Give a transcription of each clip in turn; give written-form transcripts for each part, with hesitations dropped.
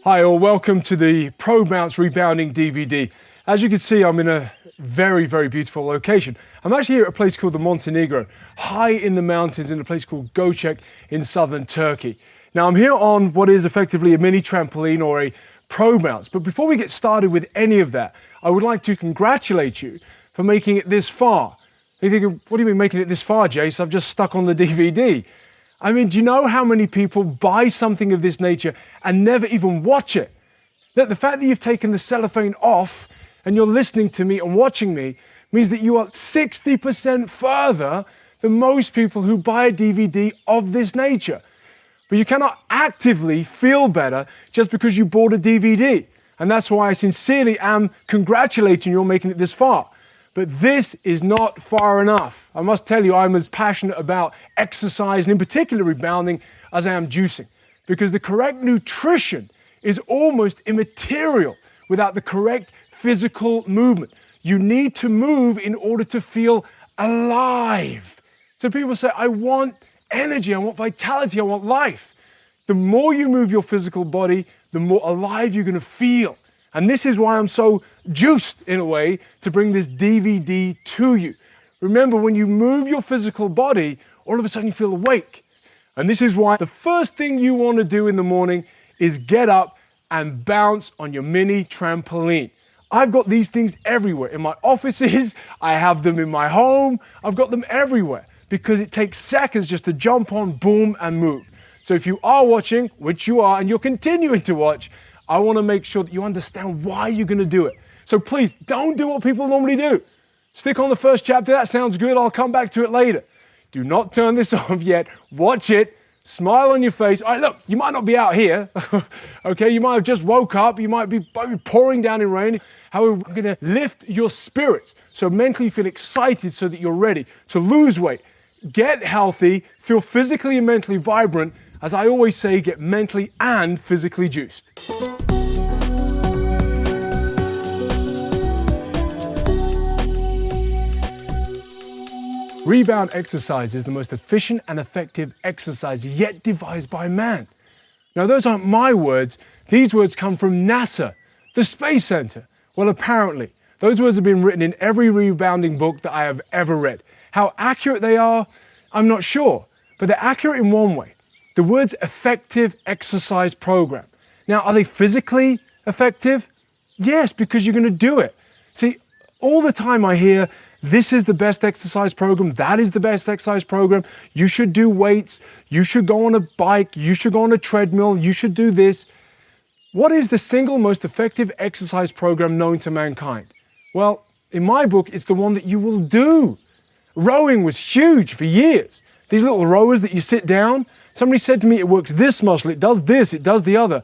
Hi all, welcome to the Pro Bounce Rebounding DVD. As you can see, I'm in a very, very beautiful location. I'm actually here at a place called the Montenegro, high in the mountains in a place called Göcek in southern Turkey. Now I'm here on what is effectively a mini trampoline or a Pro Bounce. But before we get started with any of that, I would like to congratulate you for making it this far. You're thinking, what do you mean making it this far, Jace? I've just stuck on the DVD. I mean, do you know how many people buy something of this nature and never even watch it? That the fact that you've taken the cellophane off and you're listening to me and watching me means that you are 60% further than most people who buy a DVD of this nature. But you cannot actively feel better just because you bought a DVD. And that's why I sincerely am congratulating you on making it this far. But this is not far enough. I must tell you, I'm as passionate about exercise and in particular rebounding as I am juicing. Because the correct nutrition is almost immaterial without the correct physical movement. You need to move in order to feel alive. So people say, I want energy, I want vitality, I want life. The more you move your physical body, the more alive you're going to feel. And this is why I'm so juiced, in a way, to bring this DVD to you. Remember, when you move your physical body, all of a sudden you feel awake. And this is why the first thing you want to do in the morning is get up and bounce on your mini trampoline. I've got these things everywhere. In my offices, I have them in my home, I've got them everywhere. Because it takes seconds just to jump on, boom, and move. So if you are watching, which you are, and you're continuing to watch, I want to make sure that you understand why you're going to do it. So please, don't do what people normally do. Stick on the first chapter, that sounds good, I'll come back to it later. Do not turn this off yet, watch it, smile on your face. All right, look, you might not be out here, okay? You might have just woke up, you might be pouring down in rain. However, we're going to lift your spirits, so mentally you feel excited so that you're ready to lose weight, get healthy, feel physically and mentally vibrant. As I always say, get mentally and physically juiced. Rebound exercise is the most efficient and effective exercise yet devised by man. Now, those aren't my words. These words come from NASA, the Space Center. Well, apparently, those words have been written in every rebounding book that I have ever read. How accurate they are, I'm not sure, but they're accurate in one way. The words effective exercise program. Now, are they physically effective? Yes, because you're going to do it. See, all the time I hear, this is the best exercise program, that is the best exercise program, you should do weights, you should go on a bike, you should go on a treadmill, you should do this. What is the single most effective exercise program known to mankind? Well, in my book, it's the one that you will do. Rowing was huge for years. These little rowers that you sit down, somebody said to me, it works this muscle, it does this, it does the other.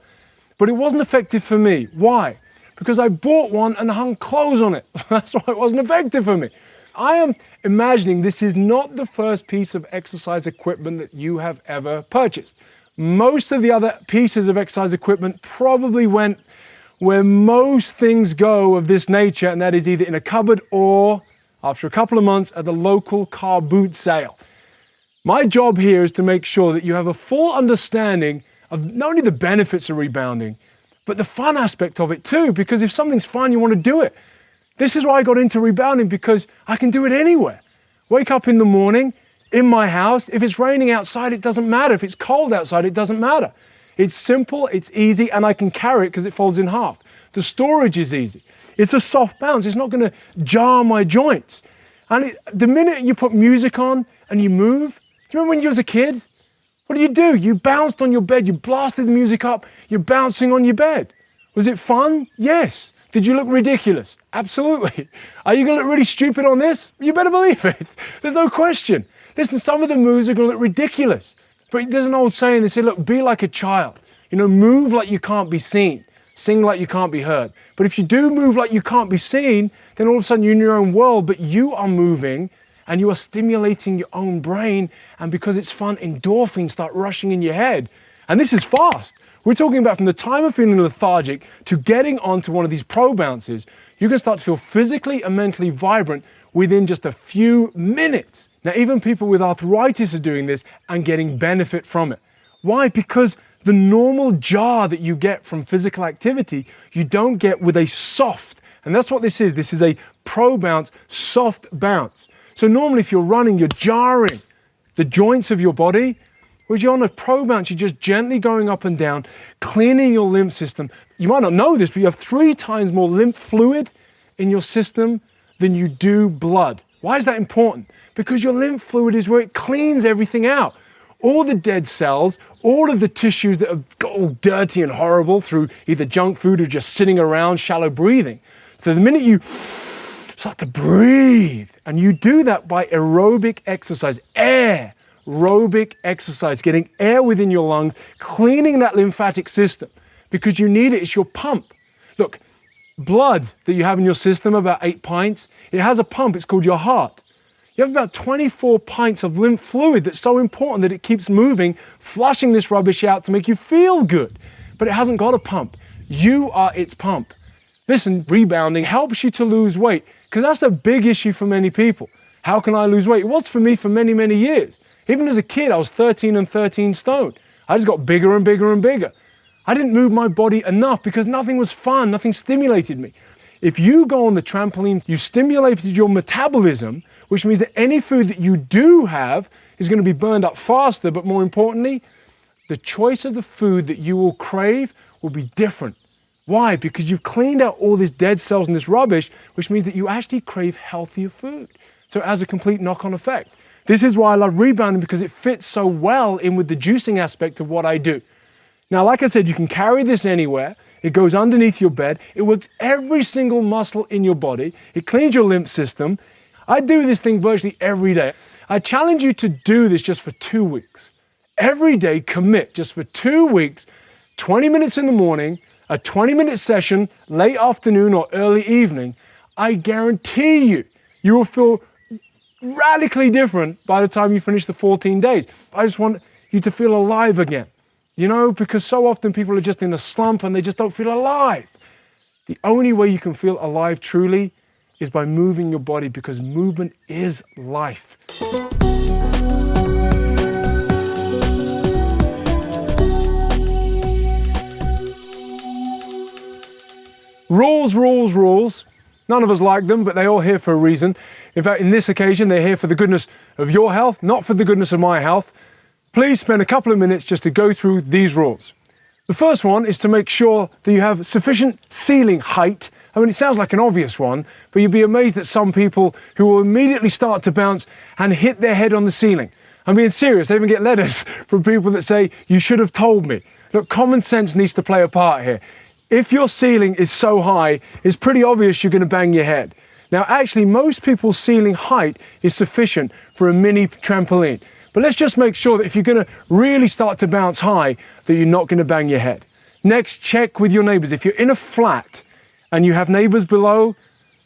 But it wasn't effective for me. Why? Because I bought one and hung clothes on it. That's why it wasn't effective for me. I am imagining this is not the first piece of exercise equipment that you have ever purchased. Most of the other pieces of exercise equipment probably went where most things go of this nature, and that is either in a cupboard or, after a couple of months, at the local car boot sale. My job here is to make sure that you have a full understanding of not only the benefits of rebounding, but the fun aspect of it too, because if something's fun, you want to do it. This is why I got into rebounding, because I can do it anywhere. Wake up in the morning, in my house. If it's raining outside, it doesn't matter. If it's cold outside, it doesn't matter. It's simple, it's easy, and I can carry it because it folds in half. The storage is easy. It's a soft bounce. It's not going to jar my joints. And the minute you put music on and you move, do you remember when you was a kid? What do? You bounced on your bed, you blasted the music up, you're bouncing on your bed. Was it fun? Yes. Did you look ridiculous? Absolutely. Are you going to look really stupid on this? You better believe it. There's no question. Listen, some of the moves are going to look ridiculous. But there's an old saying, they say, look, be like a child. You know, move like you can't be seen. Sing like you can't be heard. But if you do move like you can't be seen, then all of a sudden you're in your own world, but you are moving and you are stimulating your own brain. And because it's fun, endorphins start rushing in your head. And this is fast. We're talking about from the time of feeling lethargic to getting onto one of these pro bounces, you can start to feel physically and mentally vibrant within just a few minutes. Now, even people with arthritis are doing this and getting benefit from it. Why? Because The normal jar that you get from physical activity, you don't get with a soft, and that's what this is. This is a pro bounce, soft bounce. So normally if you're running, you're jarring the joints of your body. Whereas you're on a pro bounce, you're just gently going up and down, cleaning your lymph system. You might not know this, but you have 3 times more lymph fluid in your system than you do blood. Why is that important? Because your lymph fluid is where it cleans everything out. All the dead cells, all of the tissues that have got all dirty and horrible through either junk food or just sitting around, shallow breathing. So the minute you start to breathe, and you do that by aerobic exercise, aerobic exercise, getting air within your lungs, cleaning that lymphatic system, because you need it. It's your pump. Look, blood that you have in your system, about 8 pints, it has a pump. It's called your heart. You have about 24 pints of lymph fluid that's so important that it keeps moving, flushing this rubbish out to make you feel good. But it hasn't got a pump. You are its pump. Listen, rebounding helps you to lose weight, because that's a big issue for many people. How can I lose weight? It was for me for many, many years. Even as a kid, I was 13 and 13 stone. I just got bigger and bigger and bigger. I didn't move my body enough because nothing was fun, nothing stimulated me. If you go on the trampoline, you stimulated your metabolism, which means that any food that you do have is going to be burned up faster, but more importantly, the choice of the food that you will crave will be different. Why? Because you've cleaned out all these dead cells and this rubbish, which means that you actually crave healthier food. So it has a complete knock-on effect. This is why I love rebounding, because it fits so well in with the juicing aspect of what I do. Now, like I said, you can carry this anywhere. It goes underneath your bed. It works every single muscle in your body. It cleans your lymph system. I do this thing virtually every day. I challenge you to do this just for 2 weeks. Every day, commit just for 2 weeks, 20 minutes in the morning, a 20-minute session, late afternoon or early evening. I guarantee you will feel radically different by the time you finish the 14 days. I just want you to feel alive again. You know, because so often people are just in a slump and they just don't feel alive. The only way you can feel alive truly is by moving your body, because movement is life. Rules, rules, rules. None of us like them, but they're all here for a reason. In fact, in this occasion, they're here for the goodness of your health, not for the goodness of my health. Please spend a couple of minutes just to go through these rules. The first one is to make sure that you have sufficient ceiling height. I mean, it sounds like an obvious one, but you'd be amazed at some people who will immediately start to bounce and hit their head on the ceiling. I'm being serious. They even get letters from people that say, "You should have told me." Look, common sense needs to play a part here. If your ceiling is so high, it's pretty obvious you're going to bang your head. Now, actually, most people's ceiling height is sufficient for a mini trampoline. But let's just make sure that if you're going to really start to bounce high, that you're not going to bang your head. Next, check with your neighbors. If you're in a flat and you have neighbors below,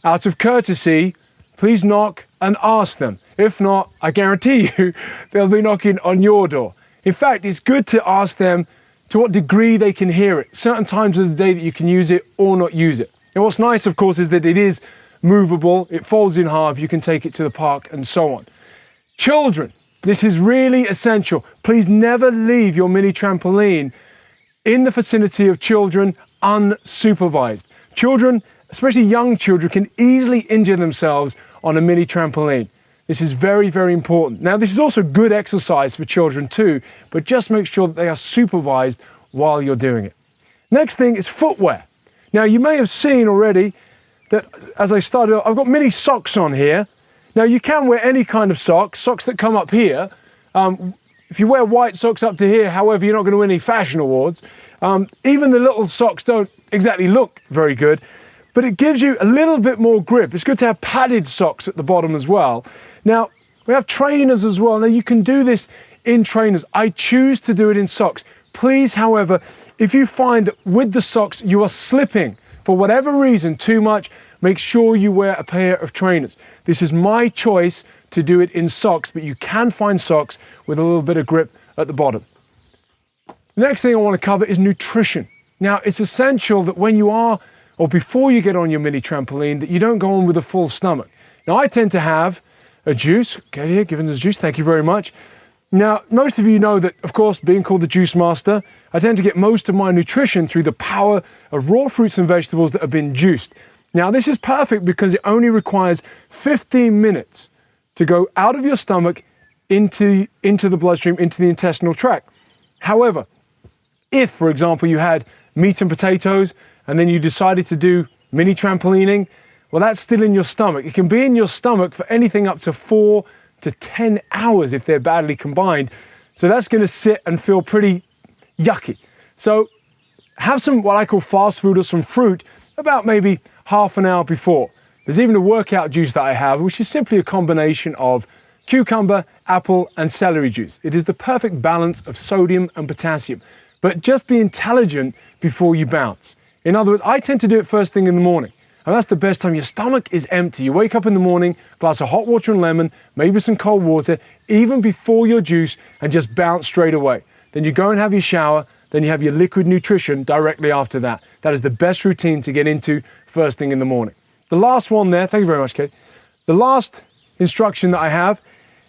out of courtesy, please knock and ask them. If not, I guarantee you, they'll be knocking on your door. In fact, it's good to ask them to what degree they can hear it. Certain times of the day that you can use it or not use it. And what's nice, of course, is that it is movable. It folds in half. You can take it to the park and so on. Children. This is really essential. Please never leave your mini trampoline in the vicinity of children unsupervised. Children, especially young children, can easily injure themselves on a mini trampoline. This is very, very important. Now, this is also good exercise for children too, but just make sure that they are supervised while you're doing it. Next thing is footwear. Now, you may have seen already that as I started, I've got mini socks on here. Now, you can wear any kind of socks that come up here. If you wear white socks up to here, however, you're not going to win any fashion awards. Even the little socks don't exactly look very good, but it gives you a little bit more grip. It's good to have padded socks at the bottom as well. Now, we have trainers as well. Now, you can do this in trainers. I choose to do it in socks. Please, however, if you find that with the socks you are slipping for whatever reason too much, make sure you wear a pair of trainers. This is my choice to do it in socks, but you can find socks with a little bit of grip at the bottom. The next thing I want to cover is nutrition. Now, it's essential that when you are, or before you get on your mini trampoline, that you don't go on with a full stomach. Now, I tend to have a juice. Okay, here, giving the juice, thank you very much. Now, most of you know that, of course, being called the juice master, I tend to get most of my nutrition through the power of raw fruits and vegetables that have been juiced. Now, this is perfect because it only requires 15 minutes to go out of your stomach into the bloodstream, into the intestinal tract. However, if, for example, you had meat and potatoes and then you decided to do mini-trampolining, well, that's still in your stomach. It can be in your stomach for anything up to 4 to 10 hours if they're badly combined. So that's going to sit and feel pretty yucky. So have some what I call fast food or some fruit about maybe half an hour before. There's even a workout juice that I have, which is simply a combination of cucumber, apple, and celery juice. It is the perfect balance of sodium and potassium. But just be intelligent before you bounce. In other words, I tend to do it first thing in the morning. And that's the best time. Your stomach is empty. You wake up in the morning, glass of hot water and lemon, maybe some cold water, even before your juice, and just bounce straight away. Then you go and have your shower, then you have your liquid nutrition directly after that. That is the best routine to get into first thing in the morning. The last one there, thank you very much, Kate. The last instruction that I have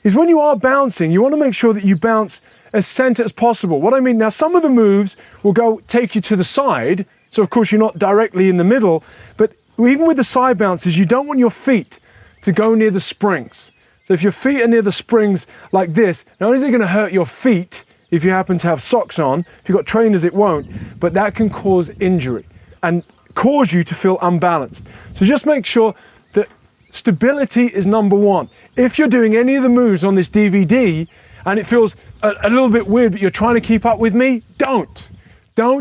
is when you are bouncing, you want to make sure that you bounce as center as possible. What I mean, now some of the moves will take you to the side, so of course you're not directly in the middle, but even with the side bounces, you don't want your feet to go near the springs. So if your feet are near the springs like this, not only is it going to hurt your feet if you happen to have socks on, if you've got trainers it won't, but that can cause injury and cause you to feel unbalanced. So just make sure that stability is number one. If you're doing any of the moves on this DVD and it feels a little bit weird, but you're trying to keep up with me, don't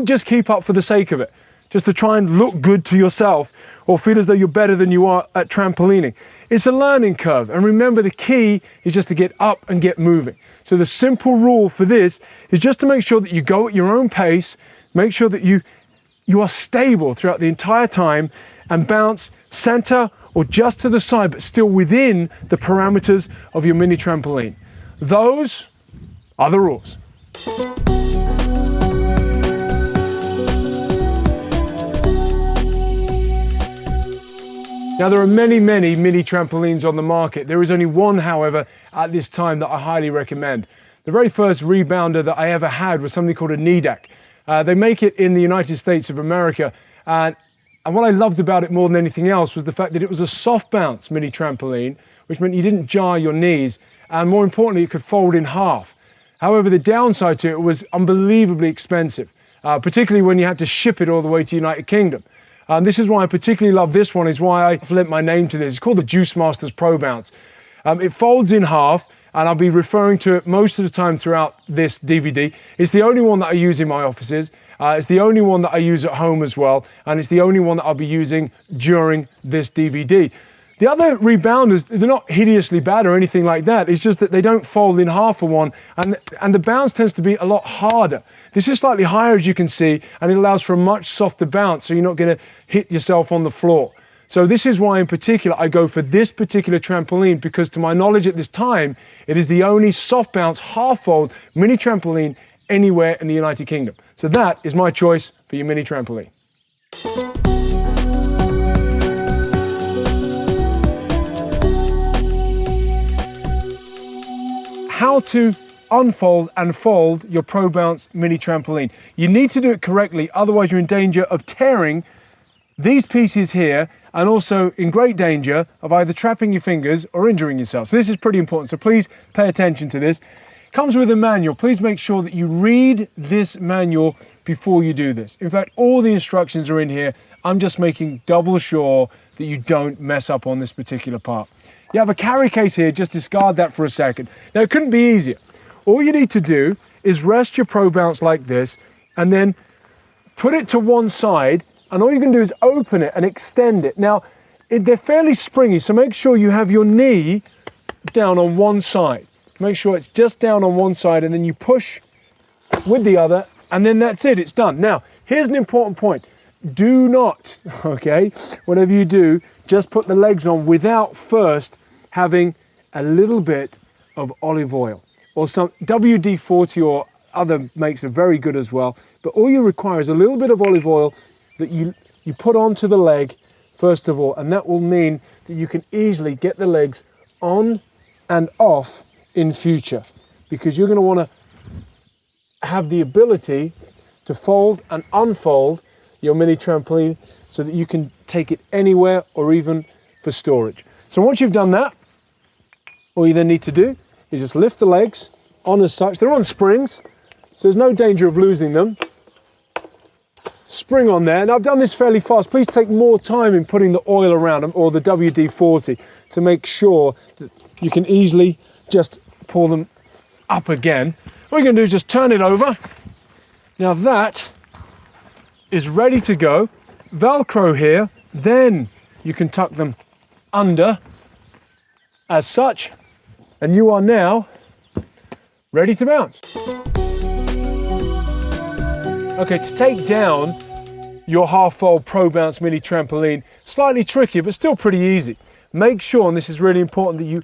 just keep up for the sake of it, just to try and look good to yourself or feel as though you're better than you are at trampolining. It's a learning curve, and remember the key is just to get up and get moving. So the simple rule for this is just to make sure that you go at your own pace, make sure that you are stable throughout the entire time, and bounce center or just to the side, but still within the parameters of your mini trampoline. Those are the rules. Now there are many mini trampolines on the market. There is only one, however, at this time that I highly recommend. The very first rebounder that I ever had was something called a NEDAC. They make it in the United States of America. And what I loved about it more than anything else was the fact that it was a soft bounce mini trampoline, which meant you didn't jar your knees. And more importantly, it could fold in half. However, the downside to it was unbelievably expensive, particularly when you had to ship it all the way to the United Kingdom. This is why I particularly love this one, is why I've lent my name to this. It's called the Juice Masters Pro Bounce. It folds in half, and I'll be referring to it most of the time throughout this DVD. It's the only one that I use in my offices. It's the only one that I use at home as well, and it's the only one that I'll be using during this DVD. The other rebounders, they're not hideously bad or anything like that. It's just that they don't fold in half for one, and the bounce tends to be a lot harder. This is slightly higher, as you can see, and it allows for a much softer bounce, so you're not going to hit yourself on the floor. So this is why in particular I go for this particular trampoline, because to my knowledge at this time, it is the only soft bounce, half fold mini trampoline anywhere in the United Kingdom. So that is my choice for your mini trampoline. How to unfold and fold your Pro Bounce mini trampoline. You need to do it correctly, otherwise you're in danger of tearing these pieces here, and also in great danger of either trapping your fingers or injuring yourself. So this is pretty important, so please pay attention to this. It comes with a manual. Please make sure that you read this manual before you do this. In fact, all the instructions are in here. I'm just making double sure that you don't mess up on this particular part. You have a carry case here, just discard that for a second. Now, it couldn't be easier. All you need to do is rest your Pro Bounce like this, and then put it to one side, and all you can do is open it and extend it. Now, they're fairly springy, so make sure you have your knee down on one side. Make sure it's just down on one side, and then you push with the other, and then that's it, it's done. Now, here's an important point. Do not, okay, whatever you do, just put the legs on without first having a little bit of olive oil, or some WD-40 or other makes are very good as well. But all you require is a little bit of olive oil that you put onto the leg first of all, and that will mean that you can easily get the legs on and off in future. because you're going to want to have the ability to fold and unfold your mini trampoline so that you can take it anywhere or even for storage. So once you've done that, all you then need to do is just lift the legs on as such. They're on springs, so there's no danger of losing them. Spring on there. Now I've done this fairly fast. Please take more time in putting the oil around them, or the WD-40, to make sure that you can easily just pull them up again. What you're going to do is just turn it over. Now that is ready to go. Velcro here, then you can tuck them under as such, and you are now ready to bounce. Okay, to take down your half-fold Pro Bounce mini trampoline, slightly tricky, but still pretty easy. Make sure, and this is really important, that you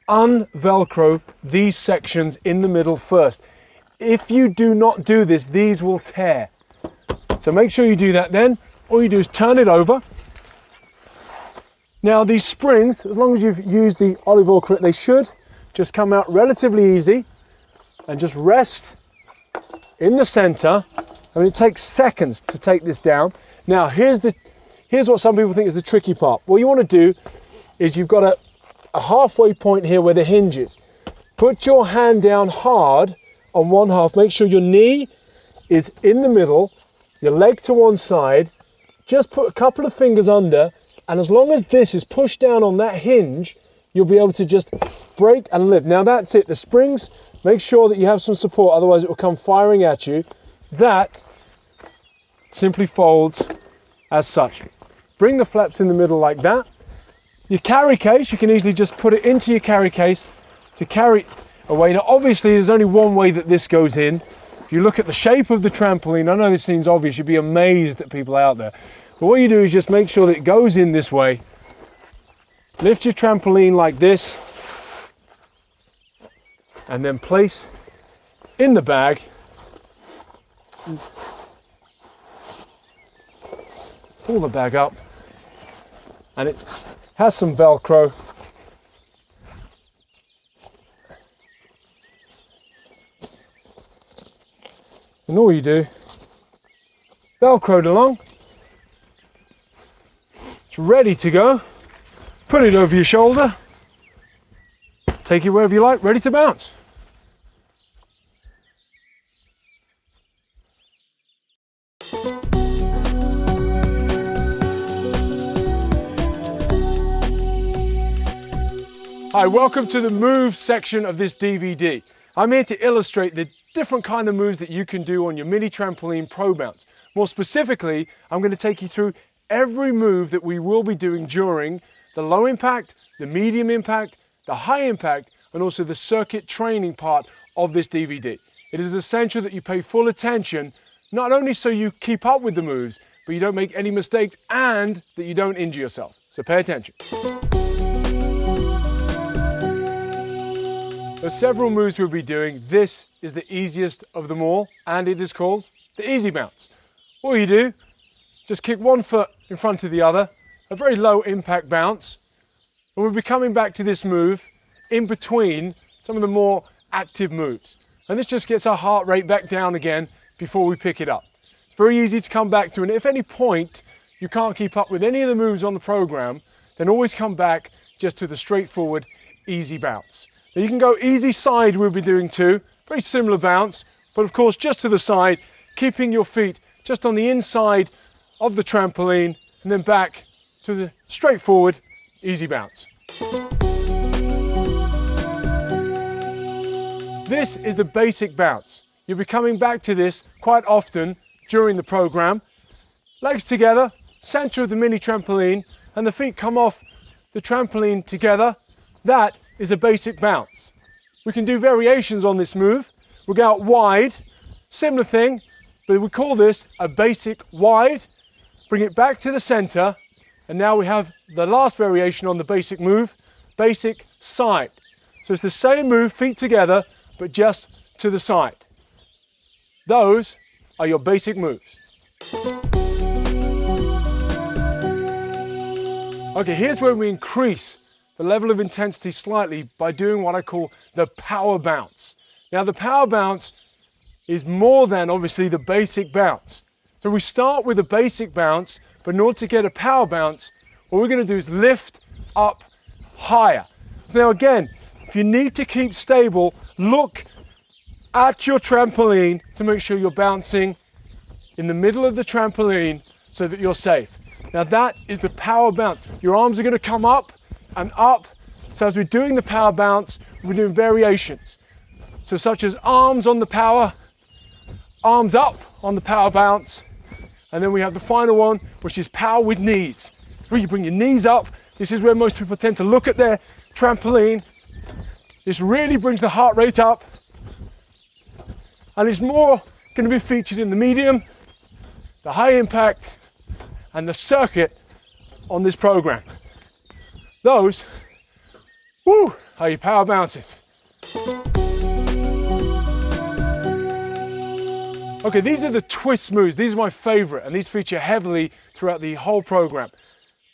un-Velcro these sections in the middle first. If you do not do this, these will tear. So make sure you do that then. All you do is turn it over. Now these springs, as long as you've used the olive oil, they should just come out relatively easy and just rest in the center. I mean, it takes seconds to take this down. Now, here's what some people think is the tricky part. What you want to do is you've got a halfway point here where the hinge is. Put your hand down hard on one half. Make sure your knee is in the middle, your leg to one side. Just put a couple of fingers under, and as long as this is pushed down on that hinge, you'll be able to just break and lift. Now that's it. The springs, make sure that you have some support, otherwise it will come firing at you. That simply folds as such. Bring the flaps in the middle like that. Your carry case, you can easily just put it into your carry case to carry away. Now obviously there's only one way that this goes in. If you look at the shape of the trampoline, I know this seems obvious, you'd be amazed at people out there. But what you do is just make sure that it goes in this way. Lift your trampoline like this, and then place in the bag. Pull the bag up, and it has some Velcro. And all you do, Velcroed along, it's ready to go. Put it over your shoulder, take it wherever you like, ready to bounce. Hi, welcome to the move section of this DVD. I'm here to illustrate the different kind of moves that you can do on your mini trampoline Pro Bounce. More specifically, I'm going to take you through every move that we will be doing during the low impact, the medium impact, the high impact, and also the circuit training part of this DVD. It is essential that you pay full attention, not only so you keep up with the moves, but you don't make any mistakes and that you don't injure yourself. So pay attention. There's several moves we'll be doing. This is the easiest of them all, and it is called the easy bounce. All you do, just kick one foot in front of the other, a very low impact bounce, and we'll be coming back to this move in between some of the more active moves. And this just gets our heart rate back down again before we pick it up. It's very easy to come back to, and if at any point you can't keep up with any of the moves on the program, then always come back just to the straightforward easy bounce. Now you can go easy side, we'll be doing too, very similar bounce, but of course just to the side, keeping your feet just on the inside of the trampoline, and then back to the straightforward easy bounce. This is the basic bounce. You'll be coming back to this quite often during the program. Legs together, center of the mini trampoline, and the feet come off the trampoline together. That is a basic bounce. We can do variations on this move. We'll go out wide, similar thing, but we call this a basic wide. Bring it back to the center, and now we have the last variation on the basic move, basic side. So it's the same move, feet together, but just to the side. Those are your basic moves. Okay, here's where we increase the level of intensity slightly by doing what I call the power bounce. Now the power bounce is more than obviously the basic bounce. So we start with a basic bounce, but in order to get a power bounce, what we're going to do is lift up higher. So now again, if you need to keep stable, look at your trampoline to make sure you're bouncing in the middle of the trampoline so that you're safe. Now that is the power bounce. Your arms are going to come up and up. So as we're doing the power bounce, we're doing variations. So such as arms on the power, arms up on the power bounce, and then we have the final one, which is power with knees. Where you bring your knees up. This is where most people tend to look at their trampoline. This really brings the heart rate up, and it's more going to be featured in the medium, the high impact, and the circuit on this program. Those, woo, are your power bounces. Okay, these are the twist moves. These are my favorite, and these feature heavily throughout the whole program.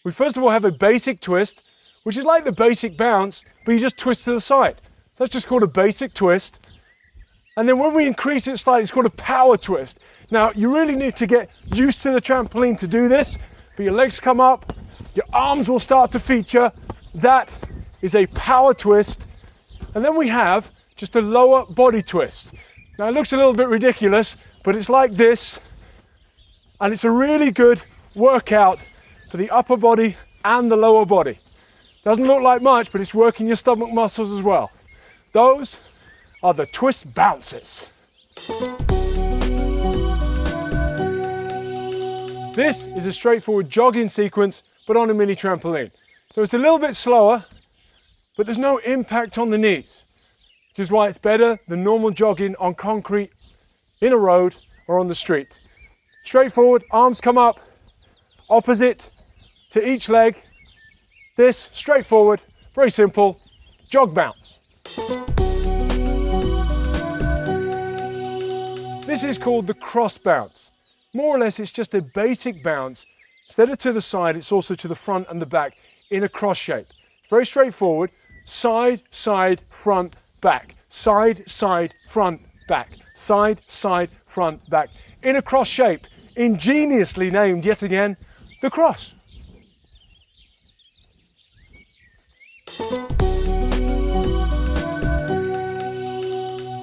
We first of all have a basic twist, which is like the basic bounce, but you just twist to the side. That's just called a basic twist. And then when we increase it slightly, it's called a power twist. Now, you really need to get used to the trampoline to do this, but your legs come up, your arms will start to feature. That is a power twist. And then we have just a lower body twist. Now, it looks a little bit ridiculous, but it's like this, and it's a really good workout for the upper body and the lower body. Doesn't look like much, but it's working your stomach muscles as well. Those are the twist bounces. This is a straightforward jogging sequence, but on a mini trampoline. So it's a little bit slower, but there's no impact on the knees, which is why it's better than normal jogging on concrete, in a road, or on the street. Straightforward, arms come up, opposite to each leg. This, straightforward, very simple, jog bounce. This is called the cross bounce. More or less, it's just a basic bounce. Instead of to the side, it's also to the front and the back in a cross shape. Very straightforward, side, side, front, back. Side, side, front, back. Side, side, front, back. In a cross shape, ingeniously named yet again, the cross.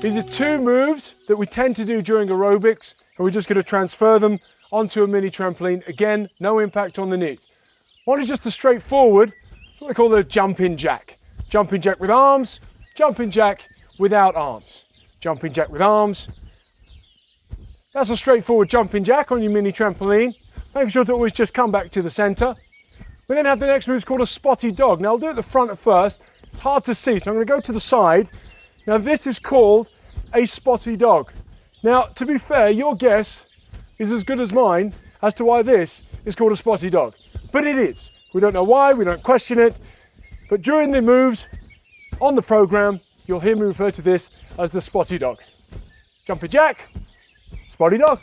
These are two moves that we tend to do during aerobics, and we're just going to transfer them onto a mini trampoline. Again, no impact on the knees. One is just a straightforward, it's what I call the jumping jack. Jumping jack with arms, jumping jack without arms. Jumping jack with arms. That's a straightforward jumping jack on your mini trampoline. Make sure to always just come back to the center. We then have the next move, it's called a spotty dog. Now I'll do it at the front at first. It's hard to see, so I'm going to go to the side. Now this is called a spotty dog. Now, to be fair, your guess is as good as mine as to why this is called a spotty dog. But it is. We don't know why, we don't question it. But during the moves on the program, you'll hear me refer to this as the spotty dog. Jumping jack, spotty dog.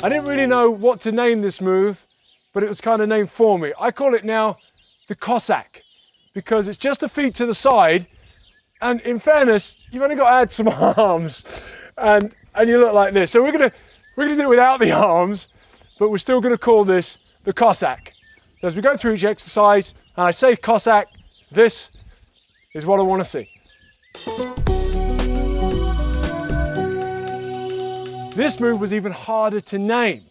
I didn't really know what to name this move, but it was kind of named for me. I call it now the Cossack, because it's just a feet to the side, and in fairness, you've only got to add some arms, and you look like this. So we're gonna do it without the arms, but we're still gonna call this the Cossack. So as we go through each exercise, and I say Cossack, this is what I want to see. This move was even harder to name,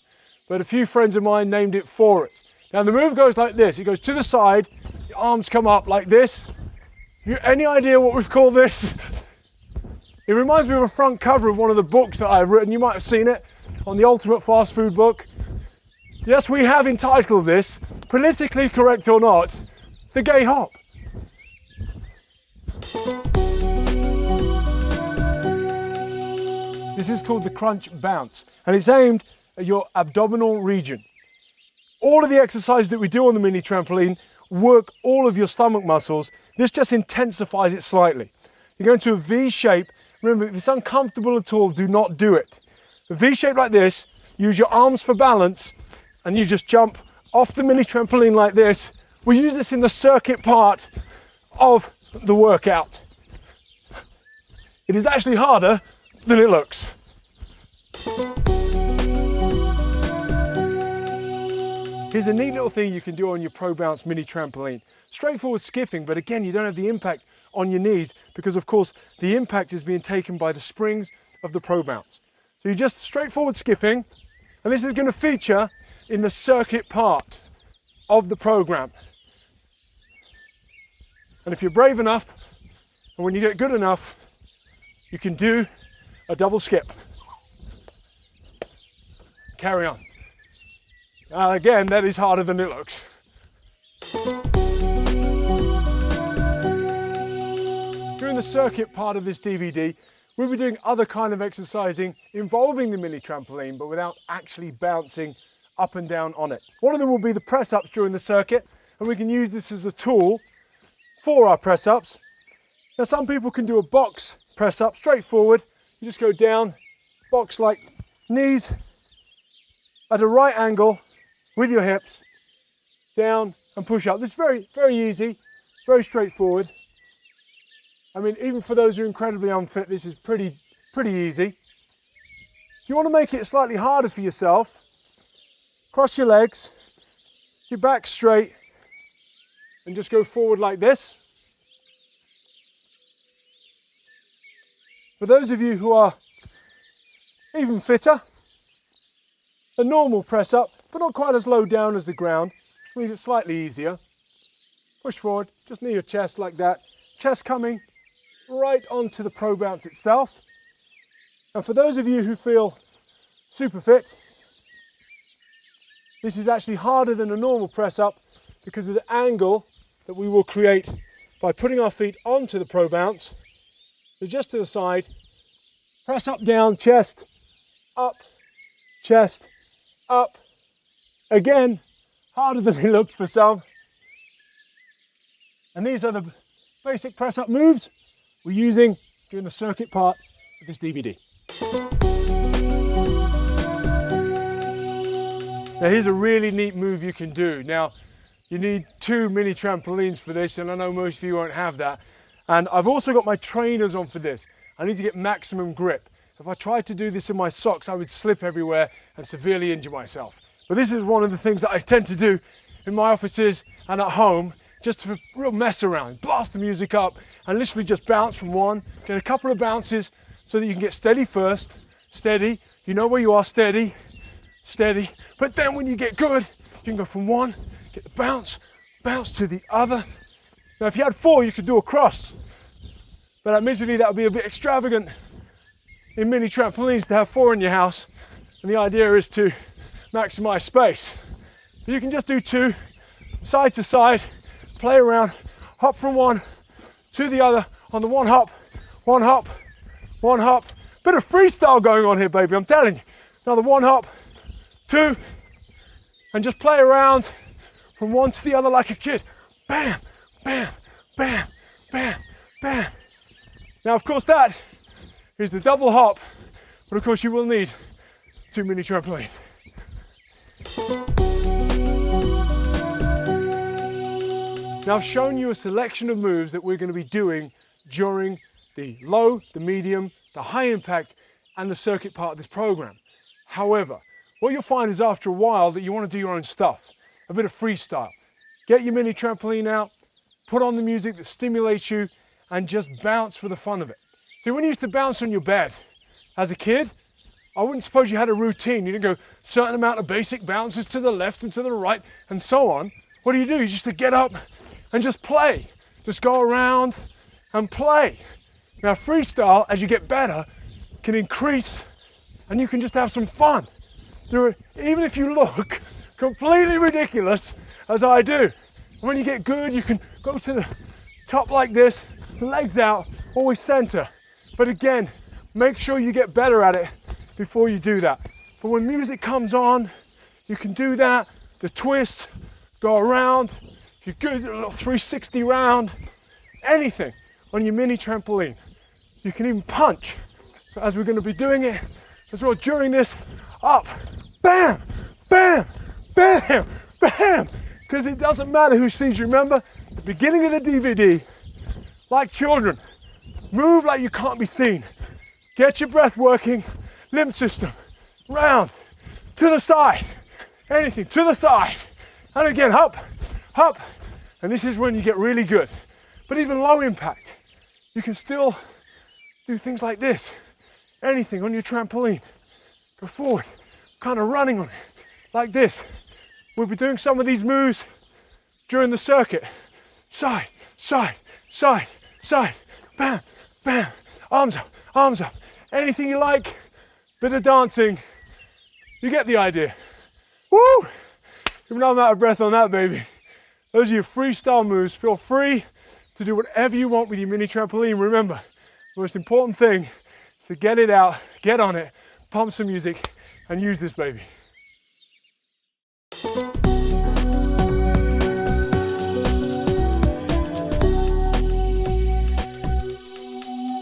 but a few friends of mine named it for us. Now the move goes like this. It goes to the side, your arms come up like this. Have you any idea what we've called this? It reminds me of a front cover of one of the books that I've written. You might have seen it on the Ultimate Fast Food book. Yes, we have entitled this, politically correct or not, the gay hop. This is called the crunch bounce, and it's aimed at your abdominal region. All of the exercises that we do on the mini trampoline work all of your stomach muscles. This just intensifies it slightly. You go into a V shape. Remember, if it's uncomfortable at all, do not do it. A V shape like this, use your arms for balance, and you just jump off the mini trampoline like this. We use this in the circuit part of the workout. It is actually harder than it looks. Here's a neat little thing you can do on your Pro Bounce mini trampoline. Straightforward skipping, but again, you don't have the impact on your knees because of course the impact is being taken by the springs of the Pro Bounce. So you're just straightforward skipping, and this is going to feature in the circuit part of the program. And if you're brave enough, and when you get good enough, you can do a double skip. Carry on. Again, that is harder than it looks. During the circuit part of this DVD, we'll be doing other kind of exercising involving the mini trampoline, but without actually bouncing up and down on it. One of them will be the press-ups during the circuit, and we can use this as a tool for our press-ups. Now, some people can do a box press-up straight forward. You just go down, box like knees at a right angle with your hips, down and push up. This is very, very easy, very straightforward. I mean, even for those who are incredibly unfit, this is pretty easy. If you want to make it slightly harder for yourself, cross your legs, your back straight, and just go forward like this. For those of you who are even fitter, a normal press up, but not quite as low down as the ground, which means it's slightly easier. Push forward, just near your chest like that. Chest coming right onto the Pro Bounce itself. And for those of you who feel super fit, this is actually harder than a normal press up because of the angle that we will create by putting our feet onto the Pro Bounce. So just to the side, press up, down, chest, up, chest, up. Again, harder than it looks for some. And these are the basic press up moves we're using during the circuit part of this DVD. Now here's a really neat move you can do. Now you need 2 mini trampolines for this, and I know most of you won't have that. And I've also got my trainers on for this. I need to get maximum grip. If I tried to do this in my socks, I would slip everywhere and severely injure myself. But this is one of the things that I tend to do in my offices and at home, just to real mess around, blast the music up and literally just bounce from one, get a couple of bounces so that you can get steady first, steady, you know where you are, steady, steady. But then when you get good, you can go from one, get the bounce, bounce to the other. Now if you had 4, you could do a cross, but admittedly that would be a bit extravagant in mini trampolines to have 4 in your house, and the idea is to maximize space. But you can just do 2, side to side, play around, hop from one to the other on the one hop, one hop, one hop. Bit of freestyle going on here, baby, I'm telling you. Another 1 hop, 2, and just play around from one to the other like a kid. Bam, bam, bam, bam, bam. Now, of course, that is the double hop, but of course you will need 2 mini trampolines. Now I've shown you a selection of moves that we're going to be doing during the low, the medium, the high impact and the circuit part of this program. However, what you'll find is after a while that you want to do your own stuff, a bit of freestyle. Get your mini trampoline out, put on the music that stimulates you and just bounce for the fun of it. See, when you used to bounce on your bed as a kid, I wouldn't suppose you had a routine. You didn't go certain amount of basic bounces to the left and to the right and so on. What do? You just to get up and just play. Just go around and play. Now freestyle, as you get better, can increase and you can just have some fun. Even if you look completely ridiculous, as I do, when you get good, you can go to the top like this, legs out, always center. But again, make sure you get better at it before you do that. But when music comes on, you can do that, the twist, go around. If you're good, a little 360 round, anything on your mini trampoline. You can even punch. So as we're going to be doing it as well during this, up, bam, bam, bam, bam. Because it doesn't matter who sees you. Remember, the beginning of the DVD, like children. Move like you can't be seen. Get your breath working. Limb system. Round. To the side. Anything. To the side. And again, up. Up. And this is when you get really good. But even low impact, you can still do things like this. Anything on your trampoline. Go forward. Kind of running on it. Like this. We'll be doing some of these moves during the circuit. Side, side, side, side. Bam, bam. Arms up, arms up. Anything you like. Bit of dancing. You get the idea. Woo! Even though I'm out of breath on that, baby. Those are your freestyle moves. Feel free to do whatever you want with your mini trampoline. Remember, the most important thing is to get it out, get on it, pump some music, and use this baby.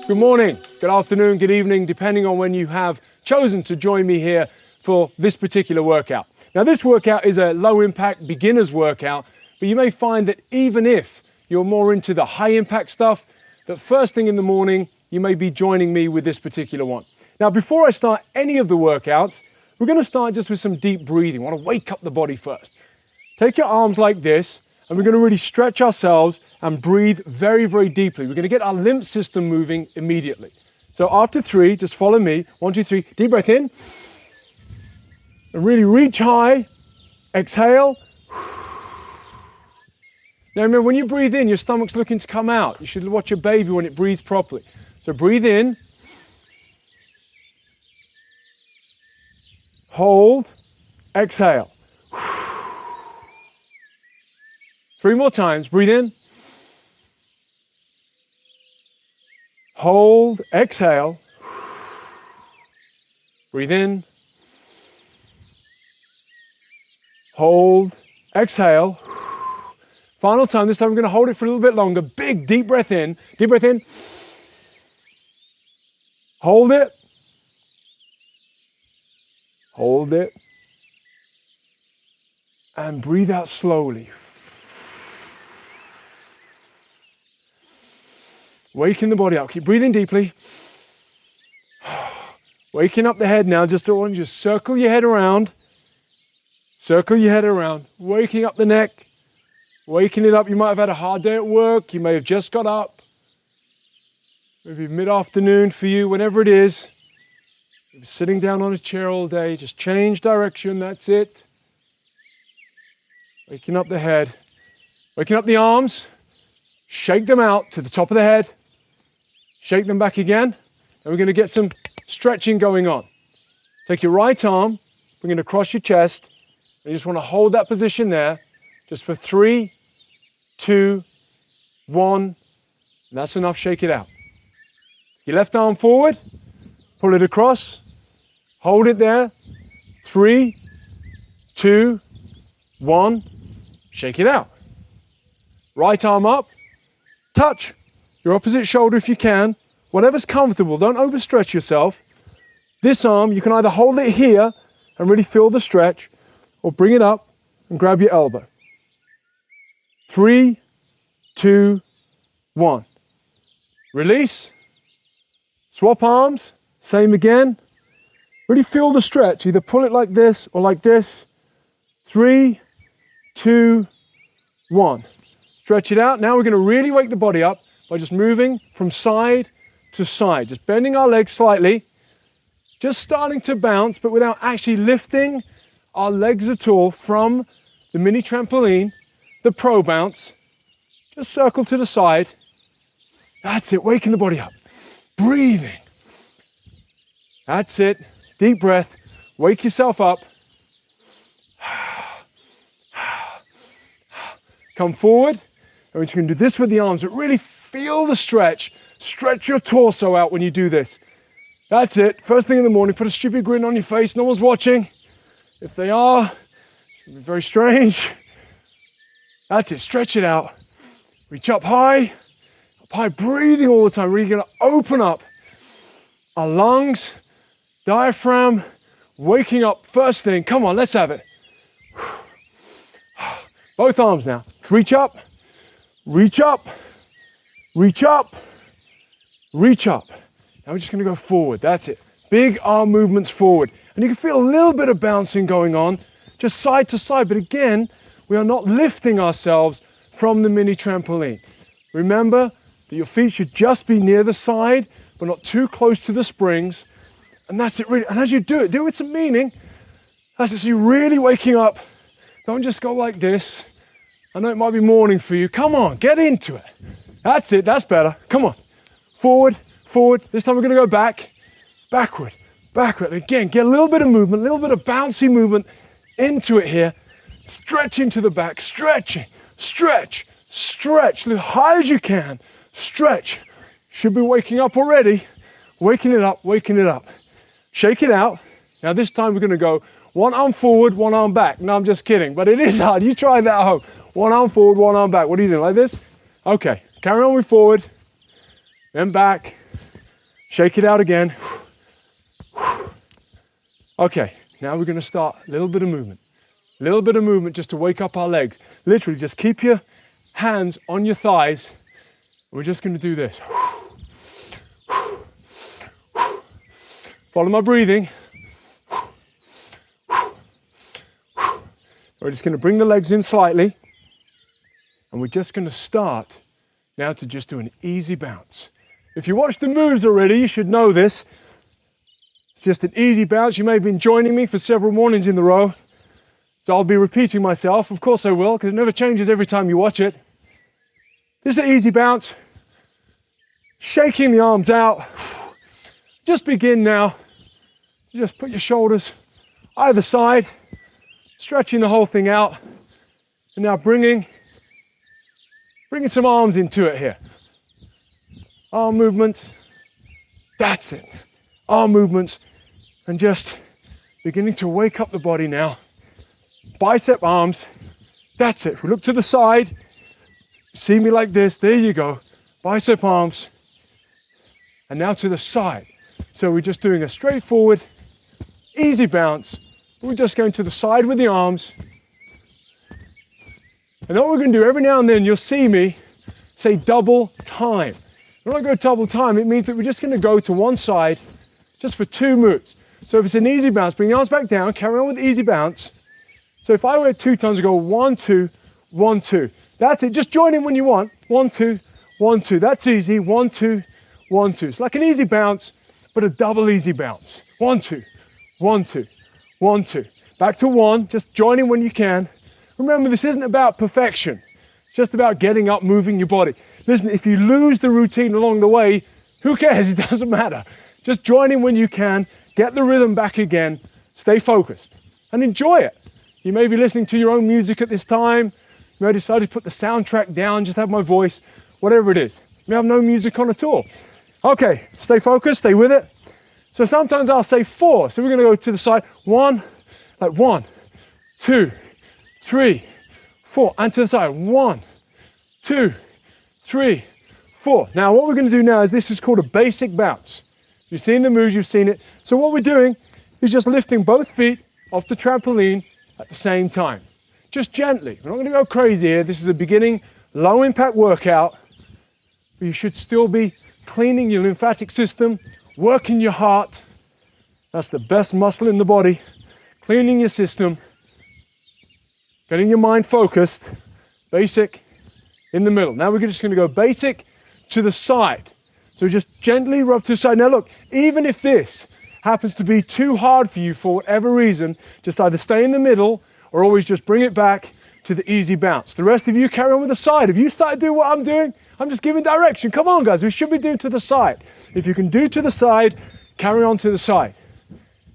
Good morning, good afternoon, good evening, depending on when you have chosen to join me here for this particular workout. Now, this workout is a low impact beginner's workout, but you may find that even if you're more into the high impact stuff, that first thing in the morning, you may be joining me with this particular one. Now, before I start any of the workouts, we're going to start just with some deep breathing. I want to wake up the body first. Take your arms like this, and we're going to really stretch ourselves and breathe very, very deeply. We're going to get our lymph system moving immediately. So after 3, just follow me. 1, 2, 3, deep breath in. And really reach high. Exhale. Now remember, when you breathe in, your stomach's looking to come out. You should watch your baby when it breathes properly. So breathe in. Hold. Exhale. 3 more times. Breathe in. Hold. Exhale. Breathe in. Hold. Exhale. Final time. This time we're going to hold it for a little bit longer. Big, deep breath in. Deep breath in. Hold it. Hold it. And breathe out slowly. Waking the body up. Keep breathing deeply. Waking up the head now. Just circle your head around. Circle your head around. Waking up the neck. Waking it up. You might have had a hard day at work. You may have just got up. Maybe mid-afternoon for you, whenever it is. Maybe sitting down on a chair all day. Just change direction. That's it. Waking up the head. Waking up the arms. Shake them out to the top of the head. Shake them back again. And we're going to get some stretching going on. Take your right arm, bring it across your chest. And you just want to hold that position there just for 3, 2, 1. And that's enough. Shake it out. Your left arm forward. Pull it across. Hold it there. 3, 2, 1. Shake it out. Right arm up. Touch your opposite shoulder if you can. Whatever's comfortable. Don't overstretch yourself. This arm, you can either hold it here and really feel the stretch, or bring it up and grab your elbow. 3, 2, 1. Release. Swap arms. Same again. Really feel the stretch. Either pull it like this or like this. 3, 2, 1. Stretch it out. Now we're going to really wake the body up by just moving from side to side. Just bending our legs slightly. Just starting to bounce, but without actually lifting our legs at all from the mini trampoline, the pro bounce. Just circle to the side. That's it. Waking the body up. Breathing. That's it. Deep breath. Wake yourself up. Come forward. And we're just going to do this with the arms, but really feel the stretch. Stretch your torso out when you do this. That's it. First thing in the morning, put a stupid grin on your face. No one's watching. If they are, it's going to be very strange. That's it. Stretch it out. Reach up high. Up high, breathing all the time. Really going to open up our lungs, diaphragm, waking up first thing. Come on, let's have it. Both arms now. Reach up. Reach up. reach up, reach up. Now we're just gonna go forward, that's it. Big arm movements forward. And you can feel a little bit of bouncing going on, just side to side, but again, we are not lifting ourselves from the mini trampoline. Remember that your feet should just be near the side, but not too close to the springs. And that's it really. And as you do it with some meaning. That's it, so you're really waking up. Don't just go like this. I know it might be morning for you. Come on, get into it. That's it, that's better. Come on. Forward, forward. This time we're gonna go back, backward, backward. Again, get a little bit of movement, a little bit of bouncy movement into it here. Stretching to the back, stretching, stretch, stretch, as high as you can. Stretch. Should be waking up already. Waking it up, waking it up. Shake it out. Now this time we're gonna go one arm forward, one arm back. No, I'm just kidding, but it is hard. You try that at home. One arm forward, one arm back. What do you think, like this? Okay, carry on with forward, then back. Shake it out again. Okay, now we're gonna start a little bit of movement. A little bit of movement just to wake up our legs. Literally, just keep your hands on your thighs. We're just gonna do this. Follow my breathing. We're just gonna bring the legs in slightly. And we're just gonna start now to just do an easy bounce. If you watch the moves already, you should know this. It's just an easy bounce. You may have been joining me for several mornings in a row. So I'll be repeating myself. Of course I will, because it never changes every time you watch it. This is an easy bounce. Shaking the arms out. Just begin now. Just put your shoulders either side, stretching the whole thing out. And now bringing some arms into it here. Arm movements. That's it. Arm movements. And just beginning to wake up the body now. Bicep arms, that's it. If we look to the side, see me like this, there you go. Bicep arms, and now to the side. So we're just doing a straightforward, easy bounce. We're just going to the side with the arms. And what we're gonna do every now and then, you'll see me say double time. When I go double time, it means that we're just gonna go to one side just for 2 moves. So if it's an easy bounce, bring the arms back down, carry on with the easy bounce. So if I were 2 times, I go 1, 2, 1, 2. That's it, just join in when you want. 1, 2, 1, 2. That's easy, 1, 2, 1, 2. It's like an easy bounce, but a double easy bounce. 1, 2, 1, 2, 1, 2. Back to 1, just join in when you can. Remember, this isn't about perfection. It's just about getting up, moving your body. Listen, if you lose the routine along the way, who cares? It doesn't matter. Just join in when you can, get the rhythm back again, stay focused, and enjoy it. You may be listening to your own music at this time. You may decide to put the soundtrack down, just have my voice, whatever it is. You may have no music on at all. Okay, stay focused, stay with it. So sometimes I'll say 4. So we're gonna go to the side. 1, like 1, 2, 3, 4, and to the side. 1, 2, 3, 4. Now what we're gonna do now is this is called a basic bounce. You've seen the moves, you've seen it. So what we're doing is just lifting both feet off the trampoline at the same time. Just gently. We're not going to go crazy here. This is a beginning low impact workout, but you should still be cleaning your lymphatic system, working your heart. That's the best muscle in the body. Cleaning your system, getting your mind focused, basic, in the middle. Now we're just going to go basic to the side. So just gently rub to the side. Now look, even if this happens to be too hard for you for whatever reason, just either stay in the middle or always just bring it back to the easy bounce. The rest of you carry on with the side. If you start to do what I'm doing, I'm just giving direction. Come on guys, we should be doing to the side. If you can do to the side, carry on to the side.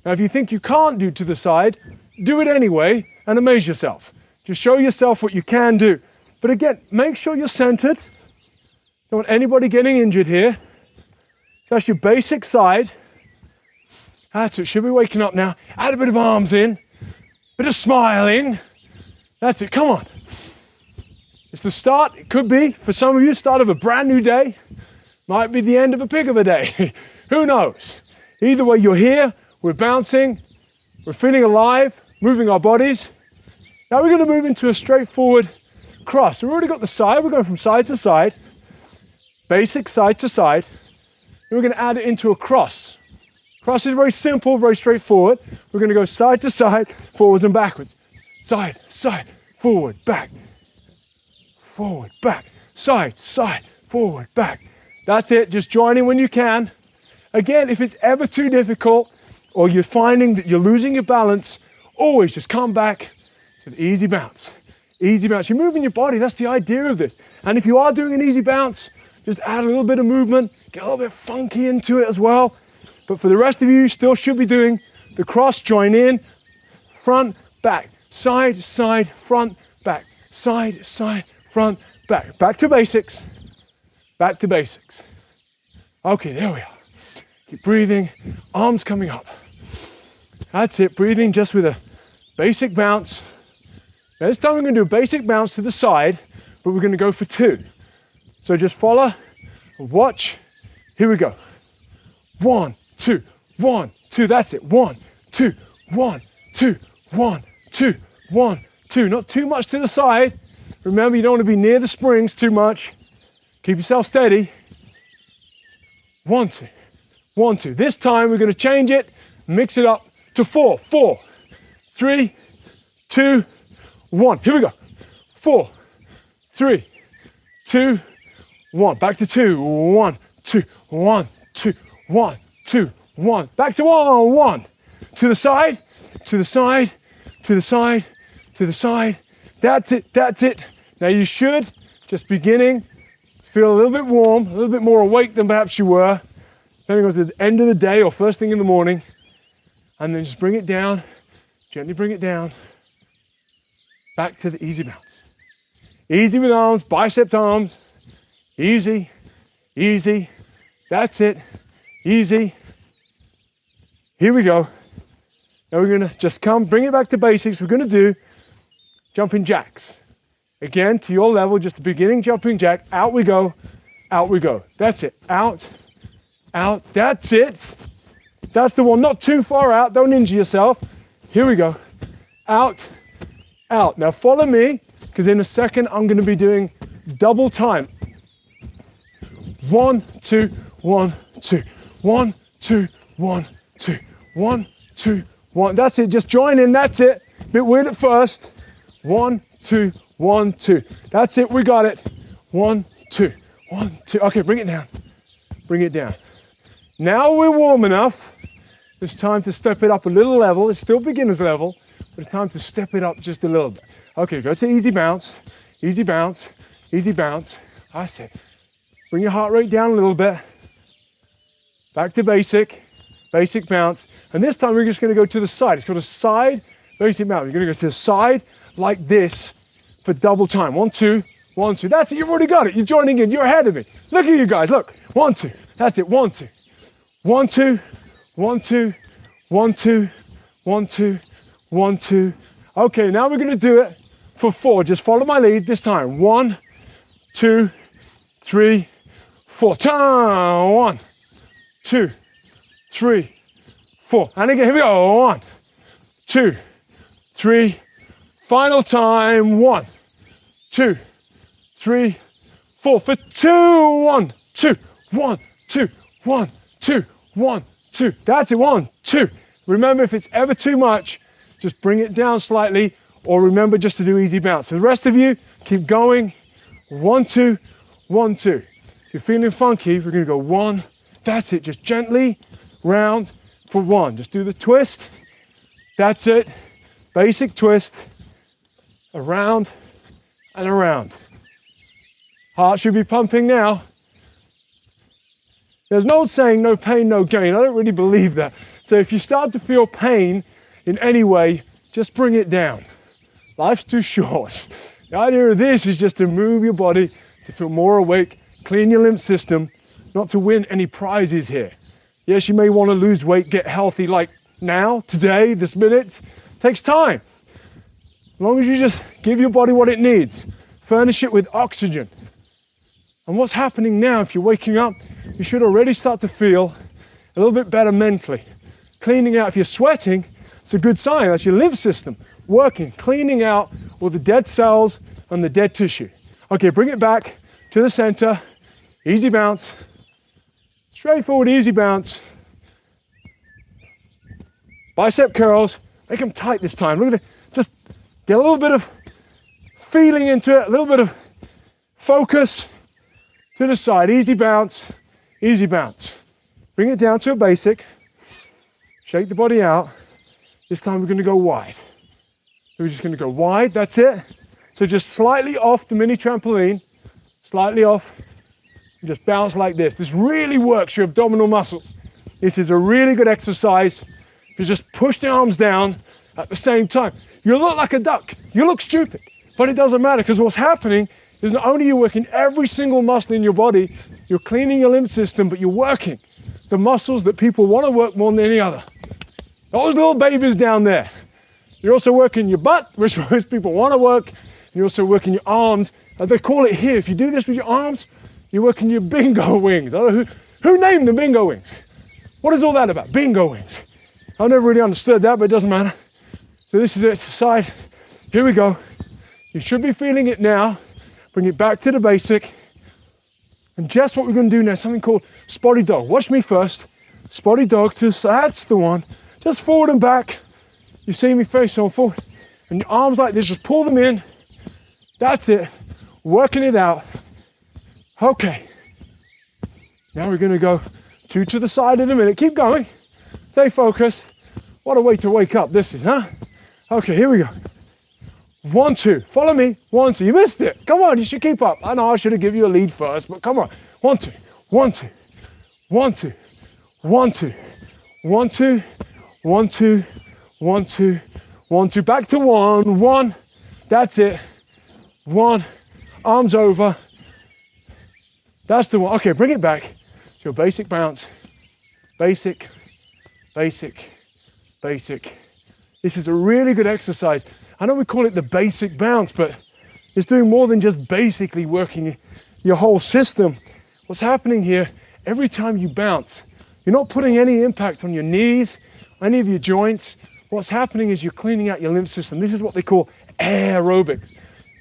Now if you think you can't do to the side, do it anyway and amaze yourself. Just show yourself what you can do. But again, make sure you're centered. Don't want anybody getting injured here. So that's your basic side. That's it, should be waking up now. Add a bit of arms in, bit of smiling. That's it, come on. It's the start, it could be, for some of you, start of a brand new day. Might be the end of a pig of a day. Who knows? Either way, you're here, we're bouncing, we're feeling alive, moving our bodies. Now we're gonna move into a straightforward cross. We've already got the side, we're going from side to side. basic side to side. And we're going to add it into a cross. Cross is very simple, very straightforward. We're going to go side to side, forwards and backwards. Side, side, forward, back. Forward, back. Side, side, forward, back. That's it. Just join in when you can. Again, if it's ever too difficult or you're finding that you're losing your balance, always just come back to the easy bounce. Easy bounce. You're moving your body. That's the idea of this. And if you are doing an easy bounce, just add a little bit of movement, get a little bit funky into it as well. But for the rest of you, you still should be doing the cross, join in, front, back, side, side, front, back, side, side, front, back. Back to basics. Back to basics. Okay, there we are. Keep breathing, arms coming up. That's it, breathing just with a basic bounce. Now this time we're going to do a basic bounce to the side, but we're going to go for 2. So just follow, watch. Here we go. 1, 2, 1, 2. That's it. 1, 2, 1, 2, 1, 2, 1, 2. Not too much to the side. Remember, you don't want to be near the springs too much. Keep yourself steady. 1, 2, 1, 2. This time we're going to change it, mix it up to 4. 4, 3, 2, 1. Here we go. 4, 3, 2, 1. Back to 2. 1, 2, 1, 2, 1, 2, 1. Back to 1, 1. To the side, to the side, to the side, to the side. That's it, that's it. Now you should, just beginning, feel a little bit warm, a little bit more awake than perhaps you were, depending on the end of the day or first thing in the morning. And then just bring it down, gently bring it down, back to the easy bounce. Easy with arms, bicep arms, easy, easy, that's it, easy. Here we go. Now we're gonna just bring it back to basics. We're gonna do jumping jacks. Again, to your level, just the beginning jumping jack, out we go, out we go. That's it, out, out, that's it. That's the one, not too far out, don't injure yourself. Here we go, out, out. Now follow me, because in a second I'm gonna be doing double time. 1, 2, 1, 2, 1, 2, 1, 2, 1, 2, 1. That's it, just join in, that's it. Bit weird at first. 1, 2, 1, 2. That's it, we got it. 1, 2, 1, 2. Okay, bring it down. Bring it down. Now we're warm enough. It's time to step it up a little level. It's still beginner's level, but it's time to step it up just a little bit. Okay, go to easy bounce, easy bounce, easy bounce. That's it. Bring your heart rate down a little bit. Back to basic, basic bounce. And this time we're just gonna go to the side. It's called a side basic bounce. You're gonna go to the side like this for double time. 1, 2, 1, 2. That's it, you've already got it. You're joining in, you're ahead of me. Look at you guys, look. 1, 2, that's it, 1, 2. 1, 2, 1, 2, 1, 2, 1, 2, 1, 2. Okay, now we're gonna do it for 4. Just follow my lead this time. 1, 2, 3, 4. Time. 1, 2, 3, 4. And again, here we go. 1, 2, 3. Final time. 1, 2, 3, 4. For 2. 1, 2, 1, 2, 1, 2, 1, 2. That's it. 1, 2. Remember, if it's ever too much, just bring it down slightly, or remember just to do easy bounce. For the rest of you, keep going. 1, 2, 1, 2. If you're feeling funky, we're gonna go 1. That's it. Just gently round for 1. Just do the twist. That's it. Basic twist. Around and around. Heart should be pumping now. There's an old saying, no pain, no gain. I don't really believe that. So if you start to feel pain in any way, just bring it down. Life's too short. The idea of this is just to move your body, to feel more awake, clean your lymph system, not to win any prizes here. Yes, you may want to lose weight, get healthy like now, today, this minute. It takes time. As long as you just give your body what it needs, furnish it with oxygen. And what's happening now, if you're waking up, you should already start to feel a little bit better mentally. Cleaning out, if you're sweating, it's a good sign. That's your lymph system working, cleaning out all the dead cells and the dead tissue. Okay, bring it back to the center. Easy bounce. Straightforward, easy bounce. Bicep curls. Make them tight this time. Look at it. Just get a little bit of feeling into it, a little bit of focus to the side. Easy bounce, easy bounce. Bring it down to a basic. Shake the body out. This time we're going to go wide. We're just going to go wide, that's it. So just slightly off the mini trampoline, slightly off, and just bounce like this. This really works your abdominal muscles. This is a really good exercise. You just push the arms down at the same time. You look like a duck. You look stupid, but it doesn't matter because what's happening is not only you're working every single muscle in your body, you're cleaning your lymph system, but you're working the muscles that people want to work more than any other. Those little babies down there. You're also working your butt, which most people want to work. You're also working your arms. As they call it here, if you do this with your arms, you're working your bingo wings. I don't know who named the bingo wings? What is all that about? Bingo wings. I never really understood that, but it doesn't matter. So this is it, side. Here we go. You should be feeling it now. Bring it back to the basic. And just what we're going to do now, something called spotty dog. Watch me first. Spotty dog to the side. That's the one. Just forward and back. You see me face on forward. And your arms like this, just pull them in. That's it. Working it out. Okay. Now we're going to go two to the side in a minute. Keep going. Stay focused. What a way to wake up this is, huh? Okay, here we go. 1, 2. Follow me. 1, 2. You missed it. Come on, you should keep up. I know I should have given you a lead first, but come on. 1, 2. 1, 2. 1, 2. 1, 2. 1, 2. 1, 2. 1, 2. 1, 2. Back to 1. 1. That's it. 1. Arms over. That's the one. Okay, bring it back to your basic bounce. Basic. Basic. Basic. This is a really good exercise. I know we call it the basic bounce, but it's doing more than just basically working your whole system. What's happening here, every time you bounce, you're not putting any impact on your knees, any of your joints. What's happening is you're cleaning out your lymph system. This is what they call aerobics,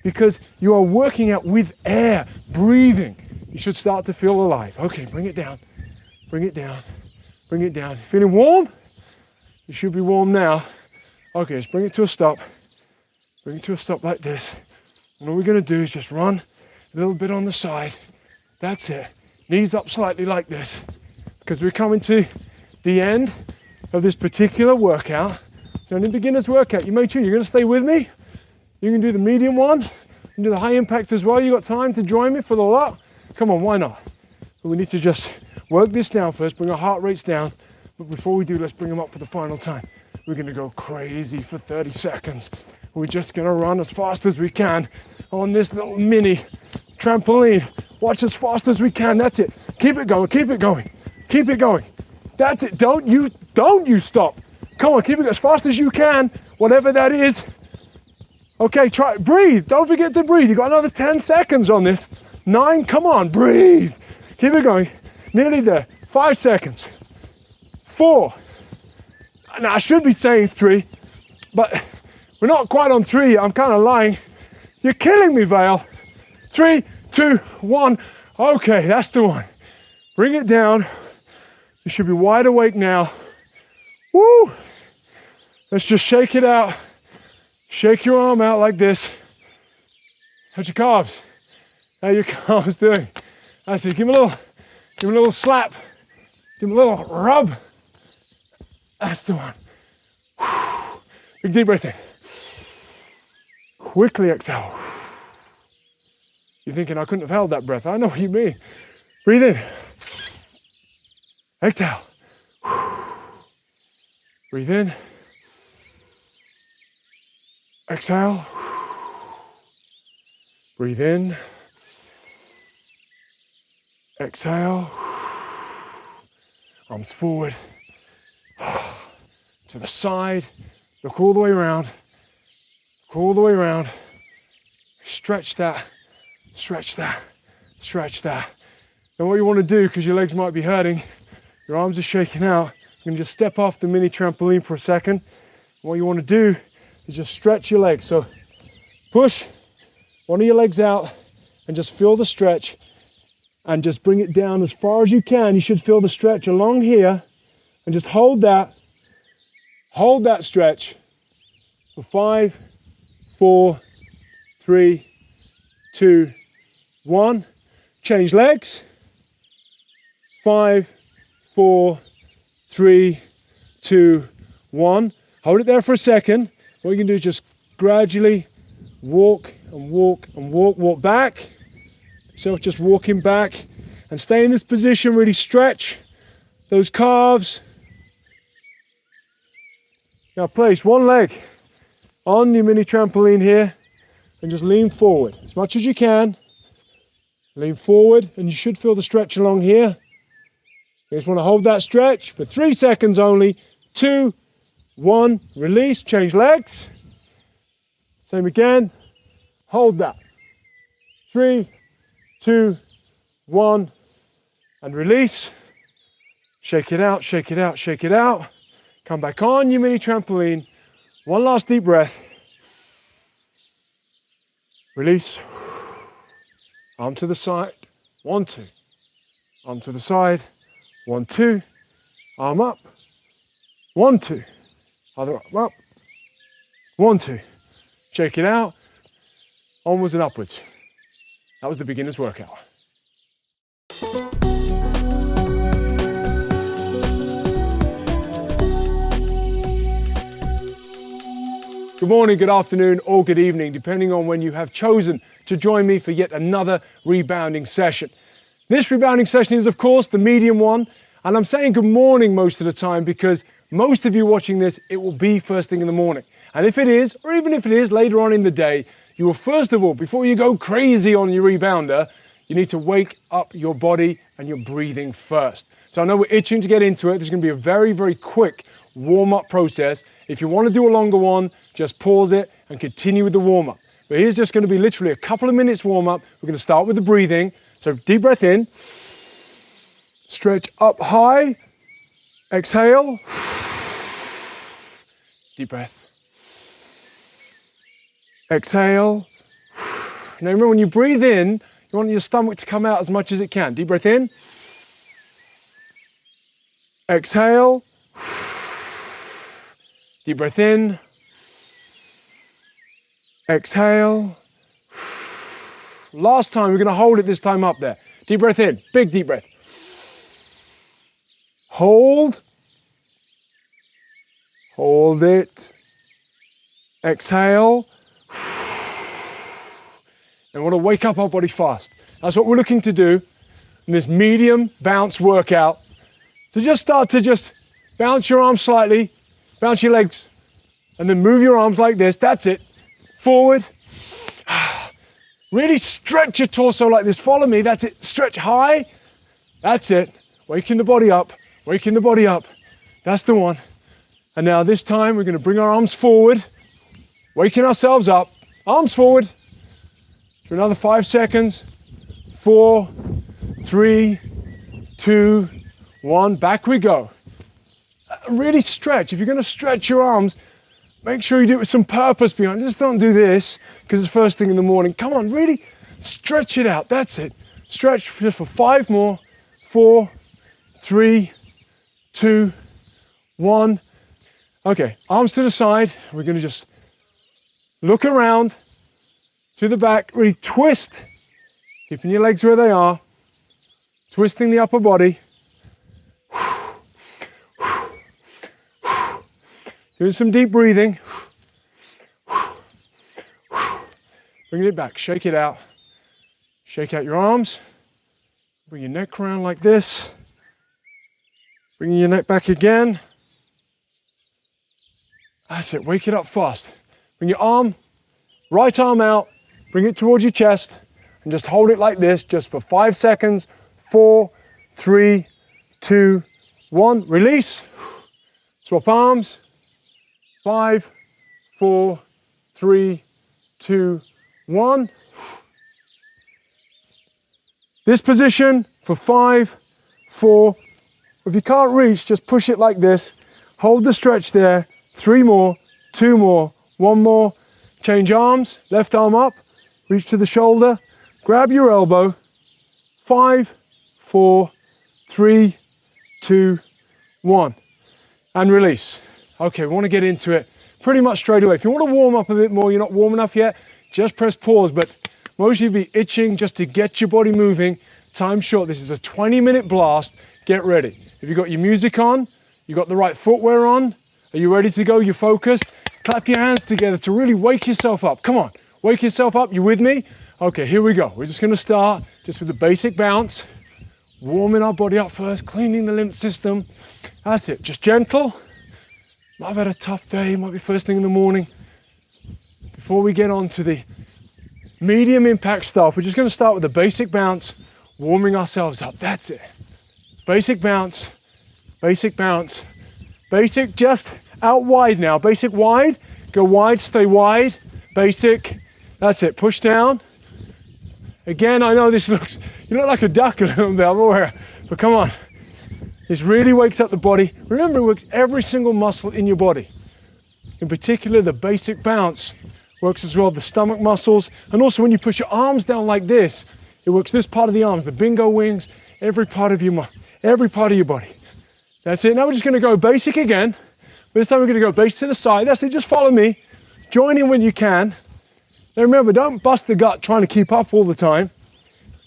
because you are working out with air, breathing. You should start to feel alive. Okay, bring it down, bring it down, bring it down. Feeling warm? You should be warm now. Okay, let's bring it to a stop. Bring it to a stop like this. And all we're going to do is just run a little bit on the side. That's it. Knees up slightly like this. Because we're coming to the end of this particular workout. So in the beginner's workout, you make sure you're going to stay with me. You can do the medium one. You can do the high impact as well. You got time to join me for the lot? Come on, why not? But we need to just work this down first, bring our heart rates down. But before we do, let's bring them up for the final time. We're going to go crazy for 30 seconds. We're just going to run as fast as we can on this little mini trampoline. Watch as fast as we can. That's it. Keep it going. Keep it going. Keep it going. That's it. Don't you stop. Come on, keep it as fast as you can, whatever that is. Okay, try. Breathe. Don't forget to breathe. You got another 10 seconds on this. 9. Come on, breathe. Keep it going. Nearly there. 5 seconds. 4. Now, I should be saying 3, but we're not quite on 3 yet. I'm kind of lying. You're killing me, Vale. 3, 2, 1. Okay, that's the one. Bring it down. You should be wide awake now. Woo! Let's just shake it out. Shake your arm out like this. How's your calves? How are your calves doing? I see. Give them a little slap. Give them a little rub. That's the one. Big deep breath in. Quickly exhale. You're thinking I couldn't have held that breath. I know what you mean. Breathe in. Exhale. Breathe in. Exhale. Breathe in. Exhale. Arms forward. To the side. Look all the way around. Look all the way around. Stretch that. Stretch that. Stretch that. Then what you want to do, because your legs might be hurting, your arms are shaking out, you can just step off the mini trampoline for a second. What you want to do is just stretch your legs. So push one of your legs out and just feel the stretch. and just bring it down as far as you can. You should feel the stretch along here, and just hold that stretch for 5, 4, 3, 2, 1. Change legs. 5, 4, 3, 2, 1. Hold it there for a second. What you can do is just gradually walk and walk and walk back. So just walking back and stay in this position, really stretch those calves. Now place one leg on your mini trampoline here and just lean forward as much as you can. Lean forward and you should feel the stretch along here. You just want to hold that stretch for 3 seconds only. 2, 1, release, change legs. Same again, hold that. 3, 2, 1, and release. Shake it out, shake it out, shake it out. Come back on your mini trampoline. One last deep breath. Release. Arm to the side. 1, 2. Arm to the side. 1, 2. Arm up. 1, 2. Other arm up. 1, 2. Shake it out. Onwards and upwards. That was the beginner's workout. Good morning, good afternoon, or good evening, depending on when you have chosen to join me for yet another rebounding session. This rebounding session is, of course, the medium one, and I'm saying good morning most of the time because most of you watching this, it will be first thing in the morning. And if it is, or even if it is later on in the day, you will first of all, before you go crazy on your rebounder, you need to wake up your body and your breathing first. So I know we're itching to get into it. This is going to be a very, very quick warm-up process. If you want to do a longer one, just pause it and continue with the warm-up. But here's just going to be literally a couple of minutes warm-up. We're going to start with the breathing. So deep breath in, stretch up high, exhale, deep breath, exhale. Now remember, when you breathe in, you want your stomach to come out as much as it can. Deep breath in, exhale, deep breath in, exhale. Last time, we're going to hold it this time up there. Deep breath in, big deep breath. Hold. Hold it. Exhale. And we want to wake up our body fast. That's what we're looking to do in this medium bounce workout. So just start to just bounce your arms slightly, bounce your legs, and then move your arms like this. That's it. Forward. Really stretch your torso like this. Follow me. That's it. Stretch high. That's it. Waking the body up. Waking the body up. That's the one. And now this time we're going to bring our arms forward. Waking ourselves up. Arms forward. For another 5 seconds. 4, 3, 2, 1. Back we go. Really stretch. If you're going to stretch your arms, make sure you do it with some purpose behind it. Just don't do this because it's first thing in the morning. Come on, really stretch it out. That's it. Stretch just for 5 more. 4, 3, 2, 1. Okay, arms to the side. We're going to just look around to the back. Really twist, keeping your legs where they are. Twisting the upper body. Doing some deep breathing. Bringing it back, shake it out. Shake out your arms. Bring your neck around like this. Bringing your neck back again. That's it, wake it up fast. Bring your arm, right arm out, bring it towards your chest, and just hold it like this, just for 5 seconds. 4, 3, 2, 1, release. Swap arms. 5, 4, 3, 2, 1. This position for 5, 4. If you can't reach, just push it like this. Hold the stretch there. 3 more, 2 more, 1 more. Change arms, left arm up, reach to the shoulder, grab your elbow. 5, 4, 3, 2, 1. And release. Okay, we want to get into it pretty much straight away. If you want to warm up a bit more, you're not warm enough yet, just press pause. But most of you be itching just to get your body moving. Time short. This is a 20-minute blast. Get ready. Have you got your music on? You got the right footwear on? Are you ready to go? You're focused? Clap your hands together to really wake yourself up. Come on, wake yourself up. You with me? Okay, here we go. We're just going to start just with the basic bounce. Warming our body up first, cleaning the lymph system. That's it, just gentle. Might have had a tough day, might be first thing in the morning. Before we get on to the medium impact stuff, we're just going to start with the basic bounce, warming ourselves up. That's it. Basic bounce, basic bounce, basic just out wide now. Basic wide, go wide, stay wide. Basic, that's it, push down. Again, I know this looks, you look like a duck a little bit, I'm aware, but come on. This really wakes up the body. Remember, it works every single muscle in your body. In particular, the basic bounce works as well, the stomach muscles. And also when you push your arms down like this, it works this part of the arms, the bingo wings, every part of your body. That's it. Now we're just gonna go basic again. This time we're gonna go base to the side. That's it, just follow me. Join in when you can. Now remember, don't bust the gut trying to keep up all the time.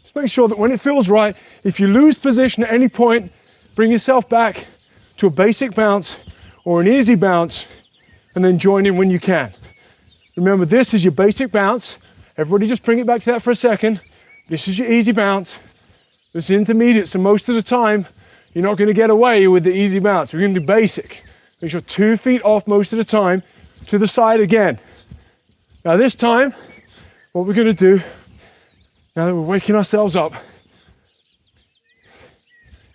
Just make sure that when it feels right, if you lose position at any point, bring yourself back to a basic bounce or an easy bounce and then join in when you can. Remember, this is your basic bounce. Everybody just bring it back to that for a second. This is your easy bounce. This is intermediate, so most of the time, you're not gonna get away with the easy bounce. We're gonna do basic. Make sure 2 feet off most of the time, to the side again. Now this time, what we're gonna do, now that we're waking ourselves up,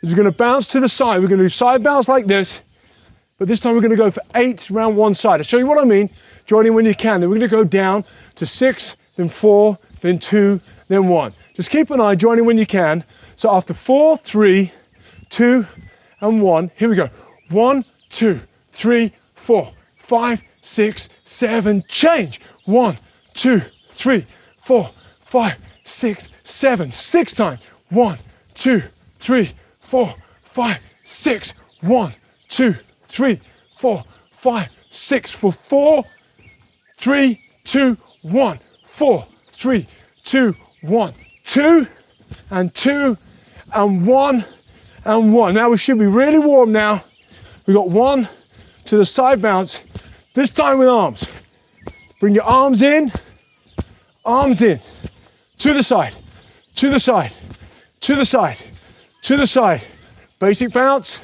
is we're gonna bounce to the side. We're gonna do side bounce like this, but this time we're gonna go for 8 around one side. I'll show you what I mean. Join in when you can. Then we're gonna go down to 6, then 4, then 2, then 1. Just keep an eye, join in when you can. So after 4, 3, 2, and 1, here we go. 1, 2, 3, 4, 5, 6, 7, change. 1, 2, 3, 4, 5, 6, 7. 6 times. 1, 2, 3, 4, 5, 6. 1, 2, 3, 4, 5, 6. For 4, 3, 2, 1. 4, 3, 2, 1. 2 and 2 and 1 and 1. Now we should be really warm now. We got 1 to the side bounce. This time with arms. Bring your arms in, to the side, to the side, to the side, to the side. Basic bounce.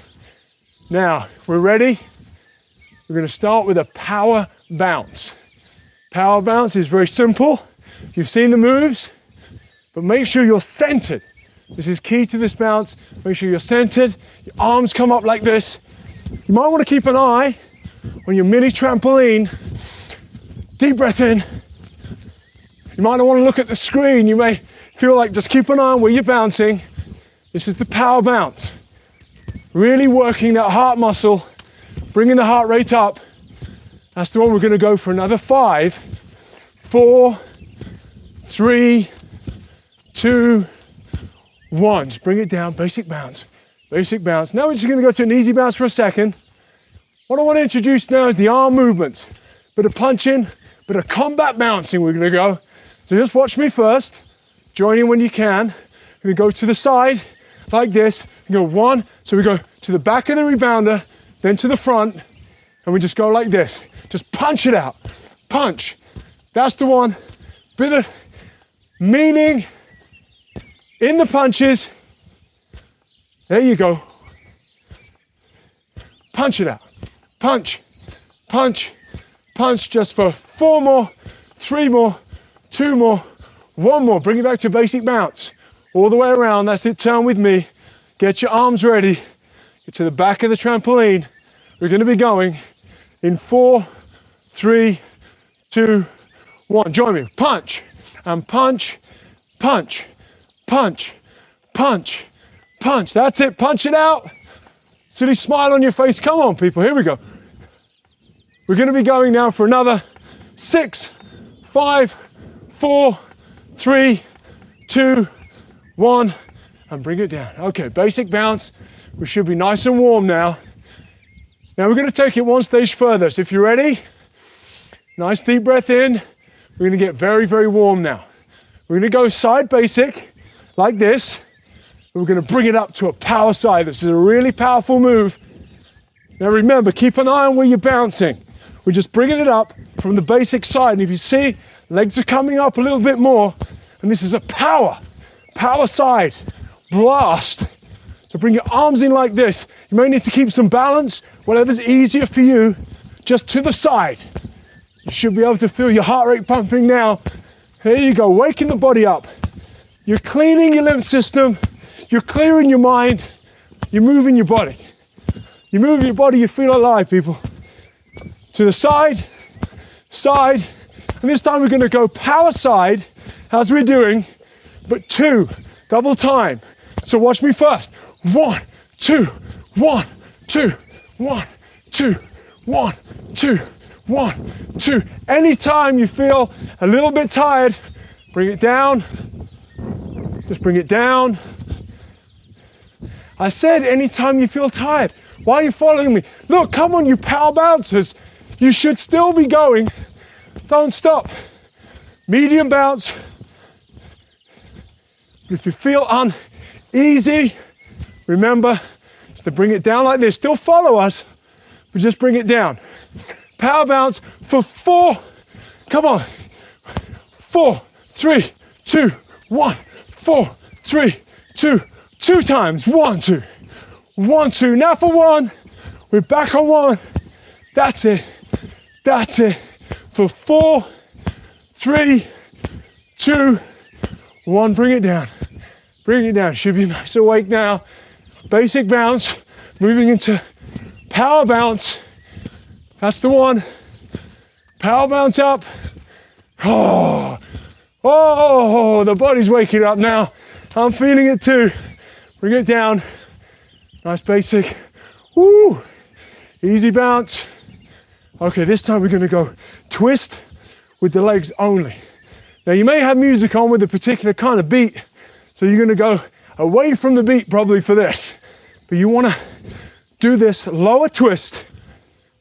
Now, we're ready. We're gonna start with a power bounce. Power bounce is very simple. You've seen the moves, but make sure you're centered. This is key to this bounce. Make sure you're centered. Your arms come up like this. You might wanna keep an eye on your mini trampoline. Deep breath in. You might not want to look at the screen. You may feel like just keep an eye on where you're bouncing. This is the power bounce. Really working that heart muscle, bringing the heart rate up. That's the one we're going to go for another 5, 4, 3, 2, 1. Just bring it down, basic bounce, basic bounce. Now we're just going to go to an easy bounce for a second. What I want to introduce now is the arm movements. Bit of punching, bit of combat bouncing we're gonna go. So just watch me first. Join in when you can. We're gonna go to the side like this. We go 1, so we go to the back of the rebounder, then to the front, and we just go like this. Just punch it out, punch. That's the one. Bit of meaning in the punches. There you go. Punch it out, punch, punch, punch. Just for 4 more, 3 more, 2 more, 1 more. Bring it back to basic bounce. All the way around, that's it, turn with me. Get your arms ready. Get to the back of the trampoline. We're gonna be going in 4, 3, 2, 1. Join me, punch, and punch, punch, punch, punch, punch. That's it, punch it out. Silly smile on your face, come on people, here we go. We're gonna be going now for another 6, 5, 4, 3, 2, 1, and bring it down. Okay, basic bounce. We should be nice and warm now. Now we're going to take it one stage further. So if you're ready, nice deep breath in. We're going to get very, very warm now. We're going to go side basic like this. We're going to bring it up to a power side. This is a really powerful move. Now remember, keep an eye on where you're bouncing. We're just bringing it up from the basic side. And if you see, legs are coming up a little bit more. And this is a power side blast. So bring your arms in like this. You may need to keep some balance, whatever's easier for you, just to the side. You should be able to feel your heart rate pumping now. There you go, waking the body up. You're cleaning your lymph system. You're clearing your mind. You're moving your body. You move your body, you feel alive, people. To the side, side. And this time we're going to go power side, as we're doing, but 2, double time. So watch me first. 1, 2, 1, 2, 1, 2, 1, 2, 1, 2. Anytime you feel a little bit tired, bring it down. Just bring it down. I said anytime you feel tired. Why are you following me? Look, come on, you power bouncers. You should still be going. Don't stop. Medium bounce. If you feel uneasy, remember to bring it down like this. Still follow us, but just bring it down. Power bounce for 4. Come on. 4, 3, 2, 1. 4, 3, 2. 2 times. 1, 2. 1, 2. Now for 1. We're back on 1. That's it. That's it. For 4, 3, 2, 1. Bring it down. Bring it down. Should be nice awake now. Basic bounce. Moving into power bounce. That's the one. Power bounce up. Oh, the body's waking up now. I'm feeling it too. Bring it down. Nice basic. Woo. Easy bounce. Okay, this time we're going to go twist with the legs only. Now you may have music on with a particular kind of beat, so you're going to go away from the beat probably for this. But you want to do this lower twist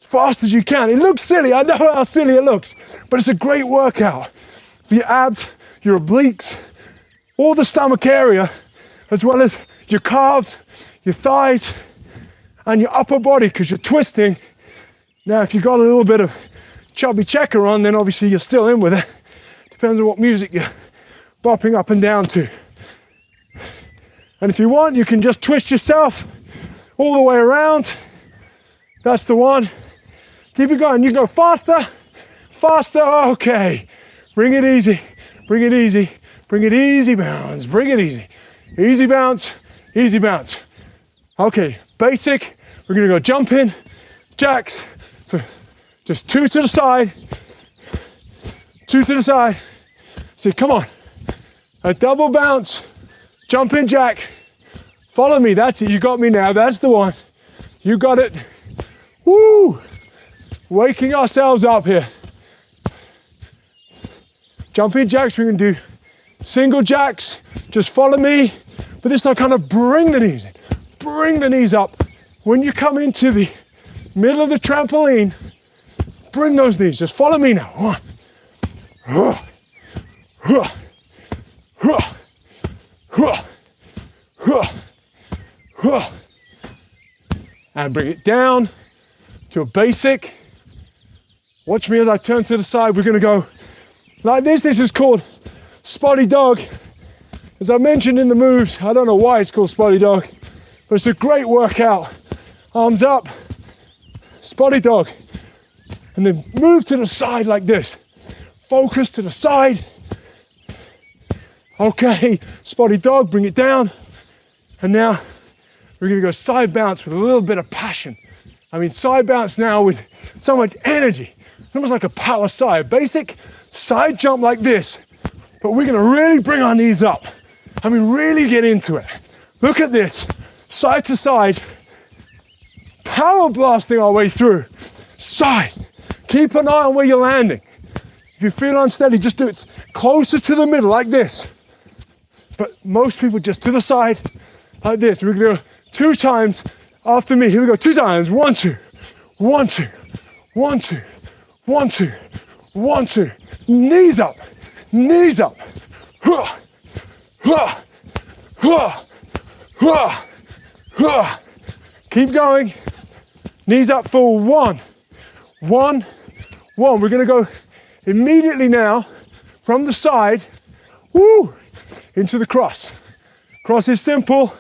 as fast as you can. It looks silly, I know how silly it looks, but it's a great workout for your abs, your obliques, all the stomach area, as well as your calves, your thighs, and your upper body, because you're twisting. Now, if you've got a little bit of chubby checker on, then obviously you're still in with it. Depends on what music you're bopping up and down to. And if you want, you can just twist yourself all the way around. That's the one. Keep it going. You go faster, faster. Okay. Bring it easy. Bring it easy. Bring it easy bounce. Bring it easy. Easy bounce. Easy bounce. Okay. Basic. We're going to go jumping jacks. Just 2 to the side. 2 to the side. So come on. A double bounce. Jumping jack. Follow me. That's it. You got me now. That's the one. You got it. Woo! Waking ourselves up here. Jumping jacks. We're going to do single jacks. Just follow me. But this time kind of bring the knees in. Bring the knees up. When you come into the middle of the trampoline, bring those knees. Just follow me now. 1. And bring it down to a basic. Watch me as I turn to the side. We're going to go like this. This is called spotty dog. As I mentioned in the moves, I don't know why it's called spotty dog, but it's a great workout. Arms up, spotty dog. And then move to the side like this. Focus to the side. Okay, spotty dog, bring it down. And now we're gonna go side bounce with a little bit of passion. I mean, side bounce now with so much energy. It's almost like a power side. Basic side jump like this, but we're gonna really bring our knees up. I mean, really get into it. Look at this, side to side, power blasting our way through. Side, keep an eye on where you're landing. If you feel unsteady, just do it closer to the middle like this. But most people just to the side, like this. We're gonna go 2 times after me. Here we go, 2 times. 1, 2, 1, 2, 1, 2, 1, 2, 1, 2. Knees up, knees up. Huh, huh, huh, huh, huh. Keep going. Knees up for 1, 1, 1. We're gonna go immediately now from the side, woo, into the cross. Cross is simple.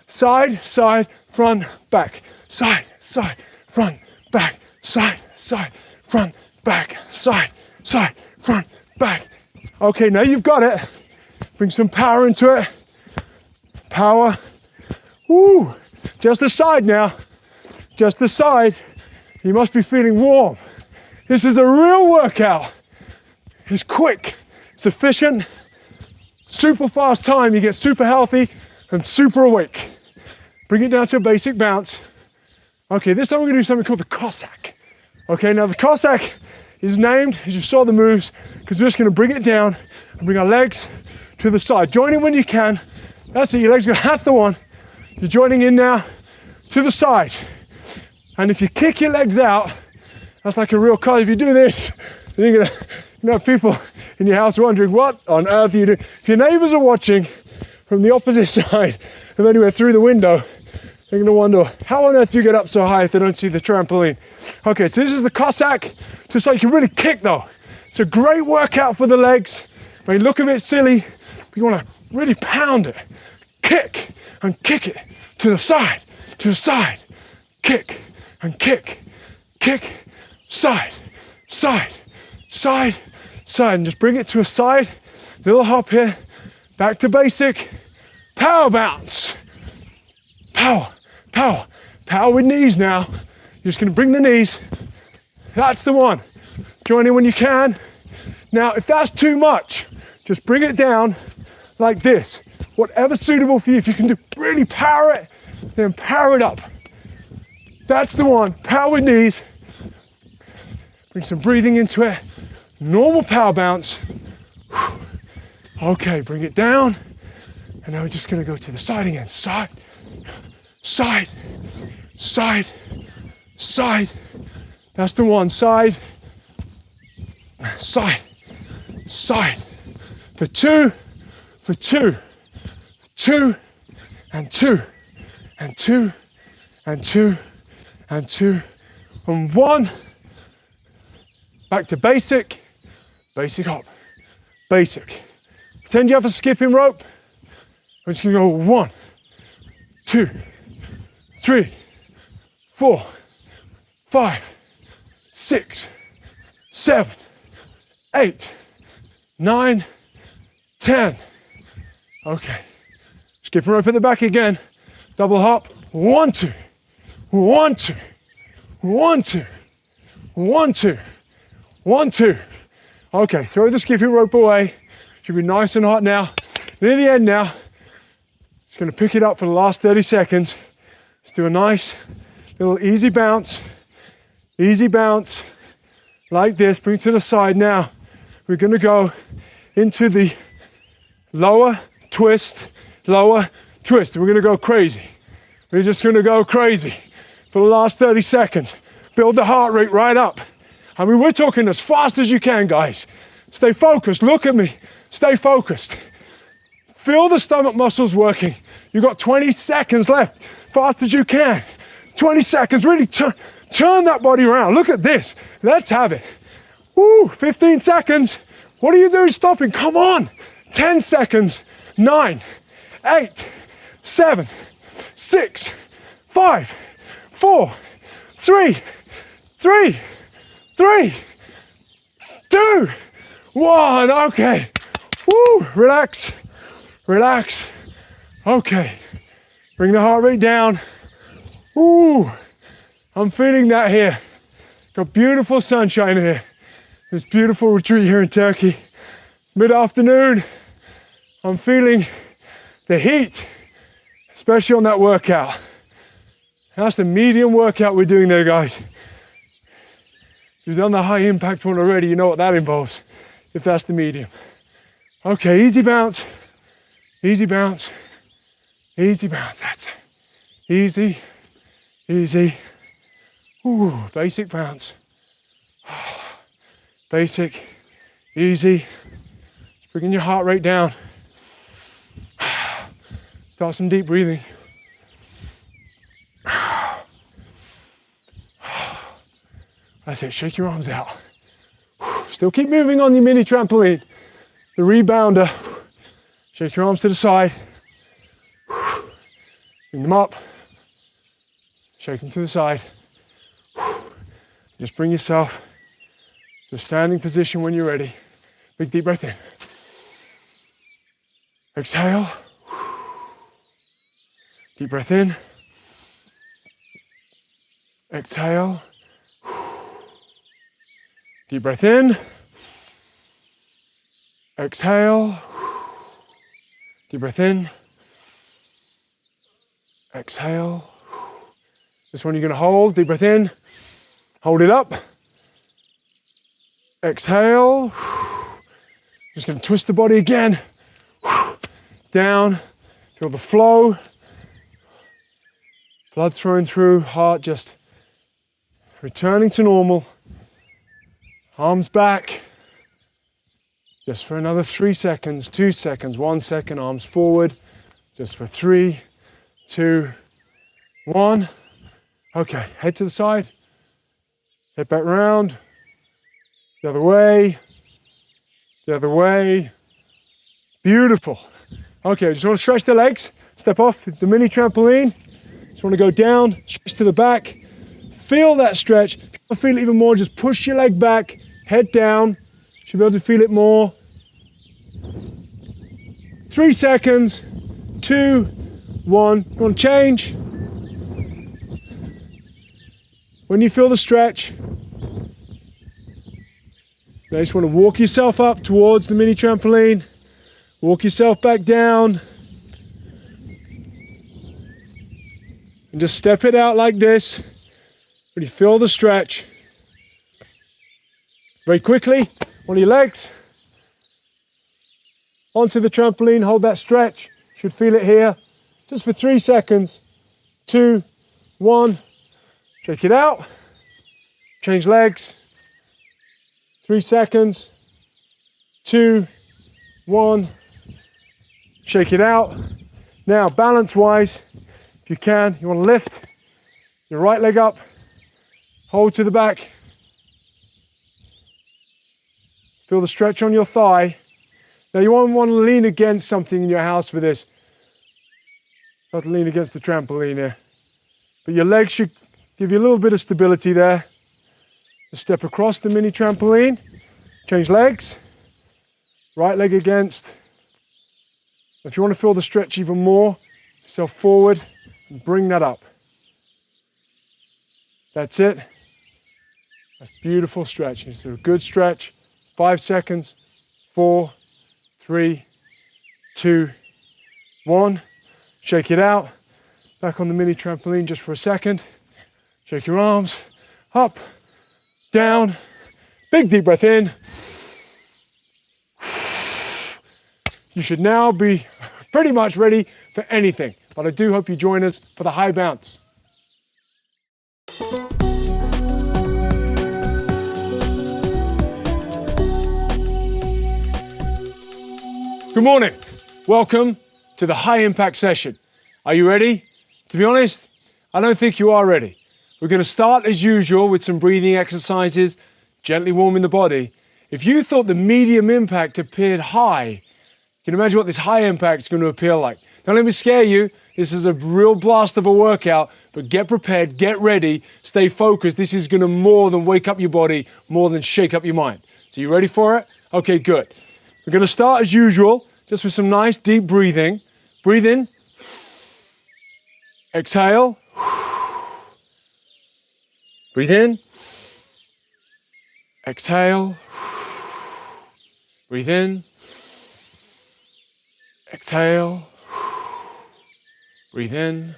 Side, side, front, back. Side, side, front, back. Side, side, front, back. Side, side, front, back. Okay, now you've got it. Bring some power into it. Power. Woo. Just the side now. Just the side. You must be feeling warm. This is a real workout. It's quick. It's efficient. Super fast time. You get super healthy and super awake. Bring it down to a basic bounce. Okay, this time we're gonna do something called the Cossack. Okay, now the Cossack is named, as you saw the moves, because we're just gonna bring it down and bring our legs to the side. Join in when you can. That's it, your legs go, that's the one. You're joining in now to the side. And if you kick your legs out, that's like a real car. If you do this, then you're gonna have people in your house wondering, what on earth are you doing? If your neighbors are watching from the opposite side of anywhere through the window, they're gonna wonder, how on earth do you get up so high if they don't see the trampoline? Okay, so this is the Cossack, just so you can really kick though. It's a great workout for the legs. May look a bit silly, but you wanna really pound it. Kick and kick it to the side, kick and kick, side, side, side, side, and just bring it to a side. Little hop here, back to basic, power bounce. Power, power, power with knees now. You're just gonna bring the knees. That's the one. Join in when you can. Now, if that's too much, just bring it down like this. Whatever's suitable for you. If you can really power it, then power it up. That's the one. Power with knees. Bring some breathing into it. Normal power bounce. Okay, bring it down. And now we're just gonna go to the side again. Side, side, side, side. That's the one. Side, side, side. For 2, for 2, 2, and 2, and 2, and 2, and 2, and 1. Back to basic, basic hop, basic. Pretend you have a skipping rope. I'm just gonna go 1, 2, 3, 4, 5, 6, 7, 8, 9, 10. Okay. Skipping rope at the back again. Double hop. 1, 2, 1, 2, 1, 2, 1, 2, 1, 2. Okay, throw the skipping rope away. Should be nice and hot now. Near the end now. Just gonna pick it up for the last 30 seconds. Let's do a nice little easy bounce. Easy bounce. Like this. Bring it to the side now. We're gonna go into the lower twist, lower twist. And we're gonna go crazy. We're just gonna go crazy for the last 30 seconds. Build the heart rate right up. I mean, we're talking as fast as you can, guys. Stay focused, look at me. Stay focused. Feel the stomach muscles working. You've got 20 seconds left, fast as you can. 20 seconds, really turn that body around. Look at this, let's have it. Woo, 15 seconds. What are you doing stopping? Come on. 10 seconds, 9, 8, 7, 6, 5, 4, 3, 2, 1. Okay. Woo, relax, relax. Okay, bring the heart rate down. Ooh, I'm feeling that here. Got beautiful sunshine here. This beautiful retreat here in Turkey. It's mid-afternoon. I'm feeling the heat, especially on that workout. That's the medium workout we're doing there, guys. If you've done the high impact one already, you know what that involves, if that's the medium. Okay, easy bounce, Easy bounce, that's it. Easy, easy. Ooh, basic bounce. Basic, easy. Just bringing your heart rate down. Start some deep breathing. That's it, shake your arms out. Still keep moving on your mini trampoline. The rebounder. Shake your arms to the side. Bring them up. Shake them to the side. Just bring yourself to a standing position when you're ready. Big deep breath in. Exhale. Deep breath in. Exhale. Deep breath in. Exhale. Deep breath in. Exhale. This one you're going to hold. Deep breath in. Hold it up. Exhale. Just going to twist the body again. Down. Feel the flow. Blood flowing through. Heart just returning to normal. Arms back. Just for another 3 seconds, 2 seconds, 1 second. Arms forward. Just for 3, 2, 1. Okay, head to the side. Head back round. The other way. The other way. Beautiful. Okay, just want to stretch the legs. Step off the mini trampoline. Just want to go down, stretch to the back. Feel that stretch. If you feel it even more, just push your leg back, head down. Should be able to feel it more. 3 seconds, 2, 1. You want to change? When you feel the stretch, now you just want to walk yourself up towards the mini trampoline. Walk yourself back down. And just step it out like this. When you feel the stretch. Very quickly, one of your legs. Onto the trampoline, hold that stretch. Should feel it here. Just for 3 seconds. 2, 1. Shake it out. Change legs. 3 seconds. 2, 1. Shake it out. Now, balance-wise, if you can, you want to lift your right leg up, hold to the back. Feel the stretch on your thigh. Now, you won't want to lean against something in your house for this. Not to lean against the trampoline here. But your legs should give you a little bit of stability there. Just step across the mini trampoline, change legs, right leg against. If you want to feel the stretch even more, yourself forward and bring that up. That's it. That's beautiful stretch. It's a good stretch. 5 seconds. 4, 3, 2, 1. Shake it out. Back on the mini trampoline just for a second. Shake your arms. Up, down. Big deep breath in. You should now be pretty much ready for anything, but I do hope you join us for the high bounce. Good morning. Welcome to the high impact session. Are you ready? To be honest, I don't think you are ready. We're going to start as usual with some breathing exercises, gently warming the body. If you thought the medium impact appeared high, you can imagine what this high impact is going to appear like. Don't let me scare you. This is a real blast of a workout, but get prepared, get ready, stay focused. This is going to more than wake up your body, more than shake up your mind. So you ready for it? Okay, good. We're going to start as usual, just with some nice deep breathing. Breathe in. Exhale. Breathe in. Exhale. Breathe in. Exhale. Breathe in.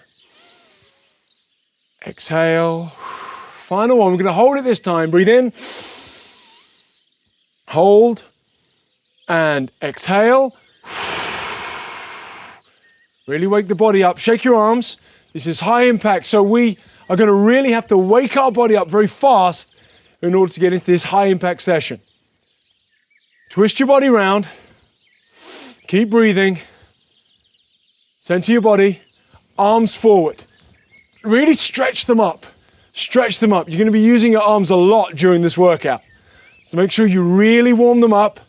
Exhale. Final one. We're going to hold it this time. Breathe in. Hold. And exhale. Really wake the body up. Shake your arms. This is high impact, so we are going to really have to wake our body up very fast in order to get into this high impact session. Twist your body around. Keep breathing. Center your body. Arms forward. Really stretch them up. Stretch them up. You're going to be using your arms a lot during this workout. So make sure you really warm them up.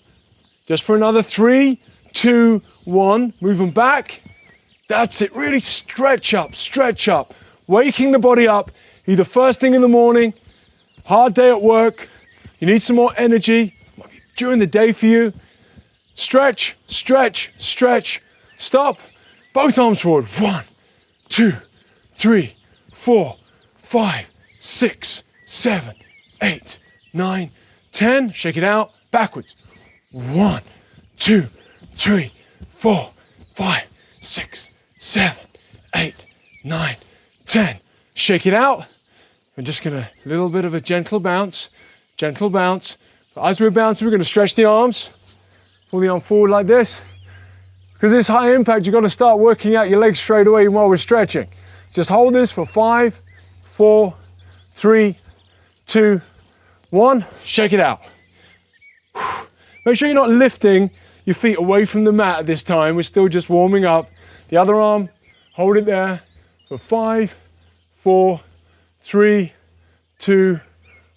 Just for another 3, 2, 1. Move them back. That's it. Really stretch up, stretch up. Waking the body up, either first thing in the morning, hard day at work, you need some more energy, during the day for you. Stretch, stretch, stretch. Stop. Both arms forward. 1, 2, 3, 4, 5, 6, 7, 8, 9, 10. Shake it out. Backwards. 1, 2, 3, 4, 5, 6, 7, 8, 9, 10. Shake it out. We're just gonna, a little bit of a gentle bounce, gentle bounce. As we're bouncing, we're gonna stretch the arms. Pull the arm forward like this. Because it's high impact, you've got to start working out your legs straight away while we're stretching. Just hold this for 5, 4, 3, 2, 1. Shake it out. Make sure you're not lifting your feet away from the mat at this time. We're still just warming up. The other arm, hold it there for 5, 4, 3, 2,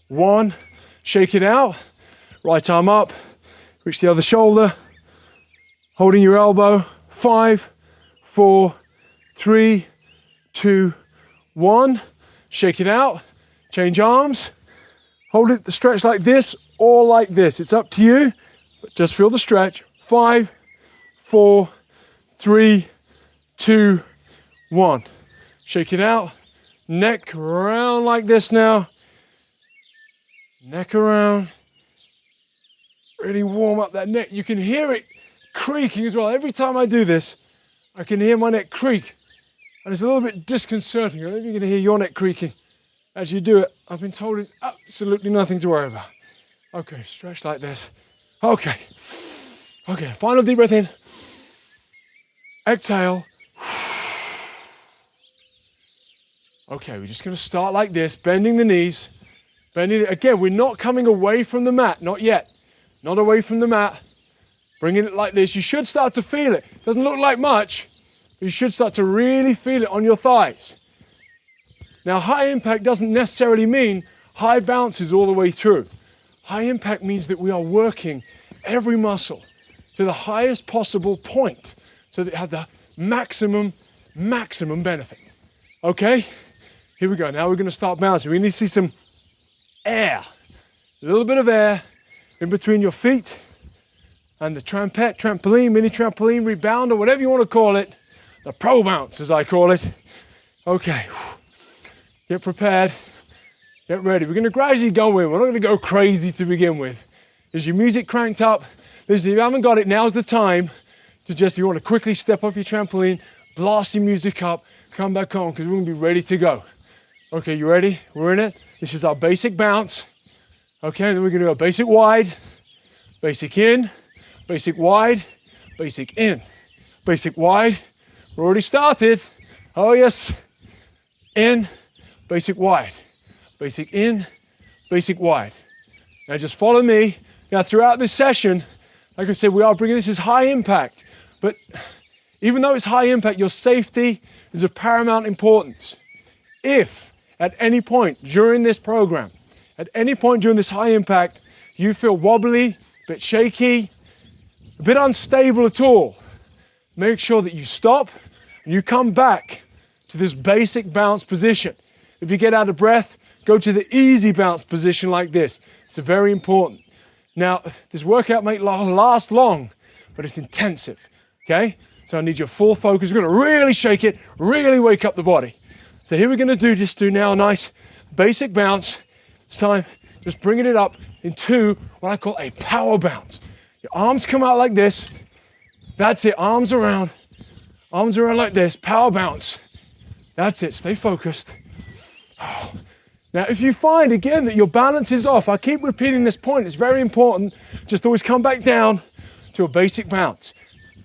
1. Shake it out. Right arm up. Reach the other shoulder. Holding your elbow. 5, 4, 3, 2, 1. Shake it out. Change arms. Hold it, the stretch like this or like this. It's up to you, but just feel the stretch. 5, 4, 3, 2, 1. Shake it out. Neck around like this now. Neck around. Really warm up that neck. You can hear it creaking as well. Every time I do this, I can hear my neck creak. And it's a little bit disconcerting. I don't know if you can hear your neck creaking as you do it. I've been told it's absolutely nothing to worry about. Okay, stretch like this. Okay. Okay, final deep breath in. Exhale. Okay, we're just going to start like this, bending the knees. Bending it. Again, we're not coming away from the mat, not yet. Not away from the mat. Bringing it like this. You should start to feel it. It doesn't look like much, but you should start to really feel it on your thighs. Now, high impact doesn't necessarily mean high bounces all the way through. High impact means that we are working every muscle to the highest possible point so that you have the maximum benefit. Okay? Here we go. Now we're going to start bouncing. We need to see some air. A little bit of air in between your feet and the trampoline, mini trampoline, rebounder, whatever you want to call it. The pro bounce, as I call it. Okay. Get prepared. Get ready. We're going to gradually go in. We're not going to go crazy to begin with. Is your music cranked up? Listen, if you haven't got it, now's the time to just, if you want to quickly step off your trampoline, blast your music up, come back on, because we're going to be ready to go. Okay, you ready? We're in it. This is our basic bounce. Okay, then we're going to go basic wide, basic in, basic wide, basic in, basic wide. We're already started. Oh yes. In, basic wide, basic in, basic wide. Now just follow me. Now throughout this session, like I said, we are bringing this as high impact, but even though it's high impact, your safety is of paramount importance. If at any point during this program, at any point during this high impact, you feel wobbly, a bit shaky, a bit unstable at all, make sure that you stop and you come back to this basic bounce position. If you get out of breath, go to the easy bounce position like this. It's very important. Now, this workout may last long, but it's intensive, okay? So I need your full focus. We're gonna really shake it, really wake up the body. So here we're gonna do now a nice basic bounce. This time, just bringing it up into what I call a power bounce. Your arms come out like this. That's it, arms around like this, power bounce. That's it, stay focused. Oh. Now, if you find again that your balance is off, I keep repeating this point, it's very important, just always come back down to a basic bounce.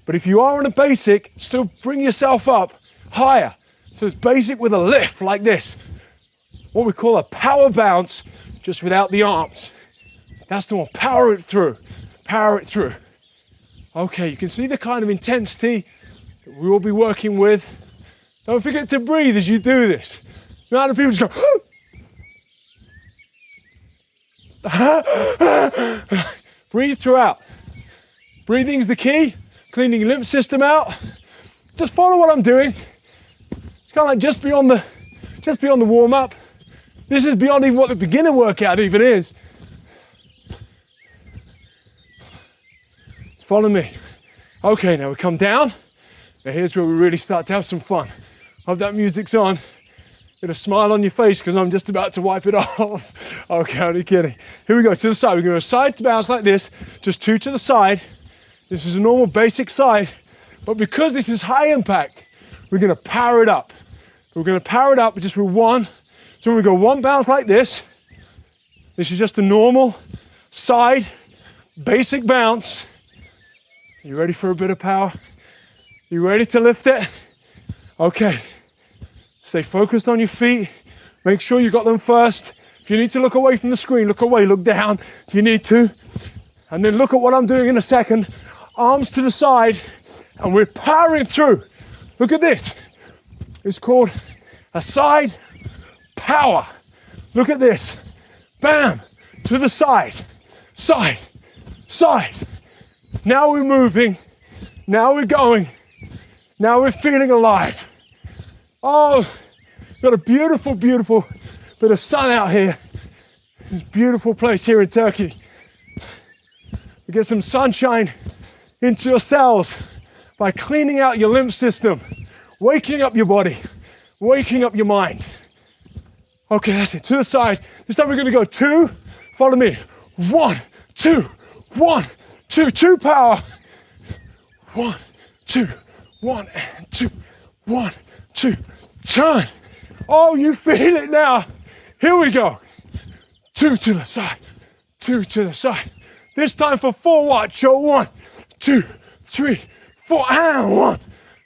But if you are on a basic, still bring yourself up higher. So it's basic with a lift like this. What we call a power bounce, just without the arms. That's the one, power it through, power it through. Okay, you can see the kind of intensity that we will be working with. Don't forget to breathe as you do this. The amount of people just go, breathe throughout. Breathing's the key, cleaning your lymph system out. Just follow what I'm doing. It's kind of like just beyond the warm up. This is beyond even what the beginner workout even is. Just follow me. Okay, now we come down. Now here's where we really start to have some fun. Hope that music's on. Get a smile on your face because I'm just about to wipe it off. Okay, only kidding. Here we go, to the side. We're going to side to bounce like this, just 2 to the side. This is a normal basic side, but because this is high impact, we're going to power it up. We're going to power it up just with 1. So when we go 1 bounce like this, this is just a normal side, basic bounce. You ready for a bit of power? You ready to lift it? Okay. Stay focused on your feet. Make sure you got them first. If you need to look away from the screen, look away, look down if you need to. And then look at what I'm doing in a second. Arms to the side, and we're powering through. Look at this. It's called a side power. Look at this. Bam, to the side, side, side. Now we're moving. Now we're going. Now we're feeling alive. Oh, got a beautiful, beautiful bit of sun out here. This beautiful place here in Turkey. You get some sunshine into your cells by cleaning out your lymph system, waking up your body, waking up your mind. Okay, that's it, to the side. This time we're gonna go 2, follow me. 1, 2, 1, 2, 2 power. 1, 2, 1, and 2, 1, 2, turn. Oh, you feel it now. Here we go. 2 to the side, 2 to the side. This time for 4 watts, show 1, 2, 3, 4, and 1,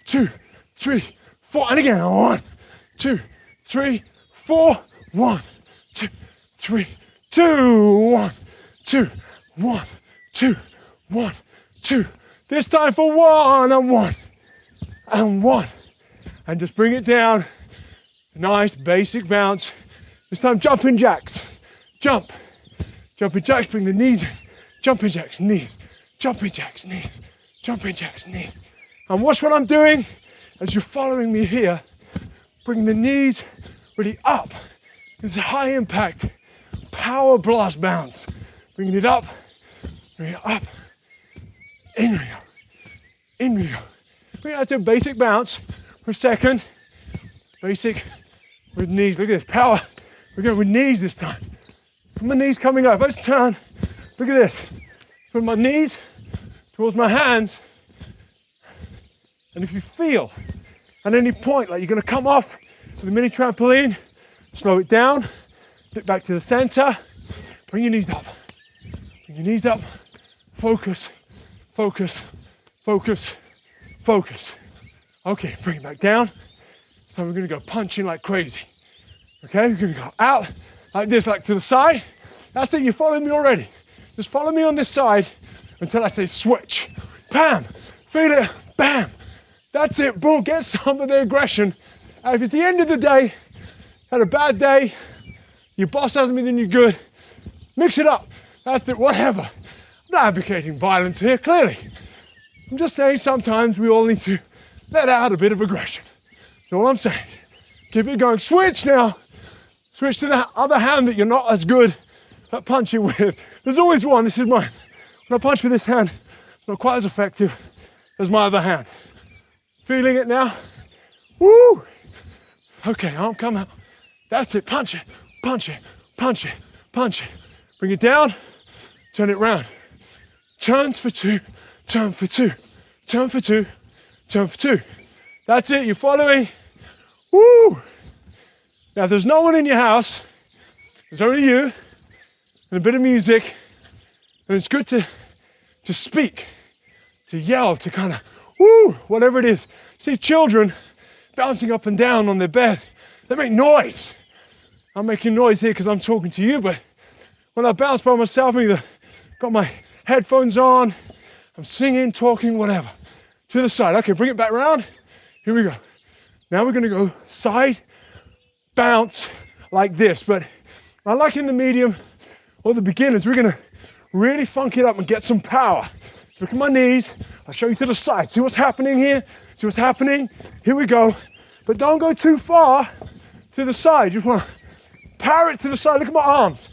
2, 3, 4, and again, 1, 2, 3, 4, 1, 2, 3, 2, 1, 2, 1, 2, 1, 2. This time for 1 and 1, and 1. And just bring it down. Nice basic bounce. This time jumping jacks. Jump. Jumping jacks, bring the knees in. Jumping jacks, knees. Jumping jacks, knees. Jumping jacks, knees. And watch what I'm doing as you're following me here. Bring the knees really up. This is a high impact power blast bounce. Bringing it up. Bring it up. In we go. In we go. Bring it out to a basic bounce for a second. Basic with knees. Look at this power. We're going with knees this time. My knees coming up. Let's turn. Look at this. From my knees towards my hands. And if you feel at any point like you're going to come off the mini trampoline, slow it down. Get back to the center. Bring your knees up. Bring your knees up. Focus. Focus. Focus. Focus. Okay, bring it back down. So we're gonna go punching like crazy. Okay, we're gonna go out like this, like to the side. That's it, you follow me already. Just follow me on this side until I say switch. Bam, feel it, bam. That's it, boom, get some of the aggression. And if it's the end of the day, had a bad day, your boss hasn't been any good, mix it up. That's it, whatever. I'm not advocating violence here, clearly. I'm just saying sometimes we all need to let out a bit of aggression. That's all I'm saying. Keep it going. Switch now. Switch to the other hand that you're not as good at punching with. There's always one. This is mine. When I punch with this hand, it's not quite as effective as my other hand. Feeling it now? Woo! Okay, arm come out. That's it. Punch it. Punch it. Punch it. Punch it. Bring it down. Turn it round. Turn for 2. Turn for 2. Turn for 2. Turn for 2. That's it, you're following. Woo! Now, if there's no one in your house, there's only you and a bit of music, and it's good to speak, to yell, to kind of woo, whatever it is. See children bouncing up and down on their bed. They make noise. I'm making noise here because I'm talking to you, but when I bounce by myself, I'm either got my headphones on, I'm singing, talking, whatever. To the side. Okay, bring it back around. Here we go. Now we're gonna go side, bounce like this, but I like in the medium or the beginners, we're gonna really funk it up and get some power. Look at my knees. I'll show you to the side. See what's happening here? See what's happening? Here we go. But don't go too far to the side. You just want to power it to the side. Look at my arms.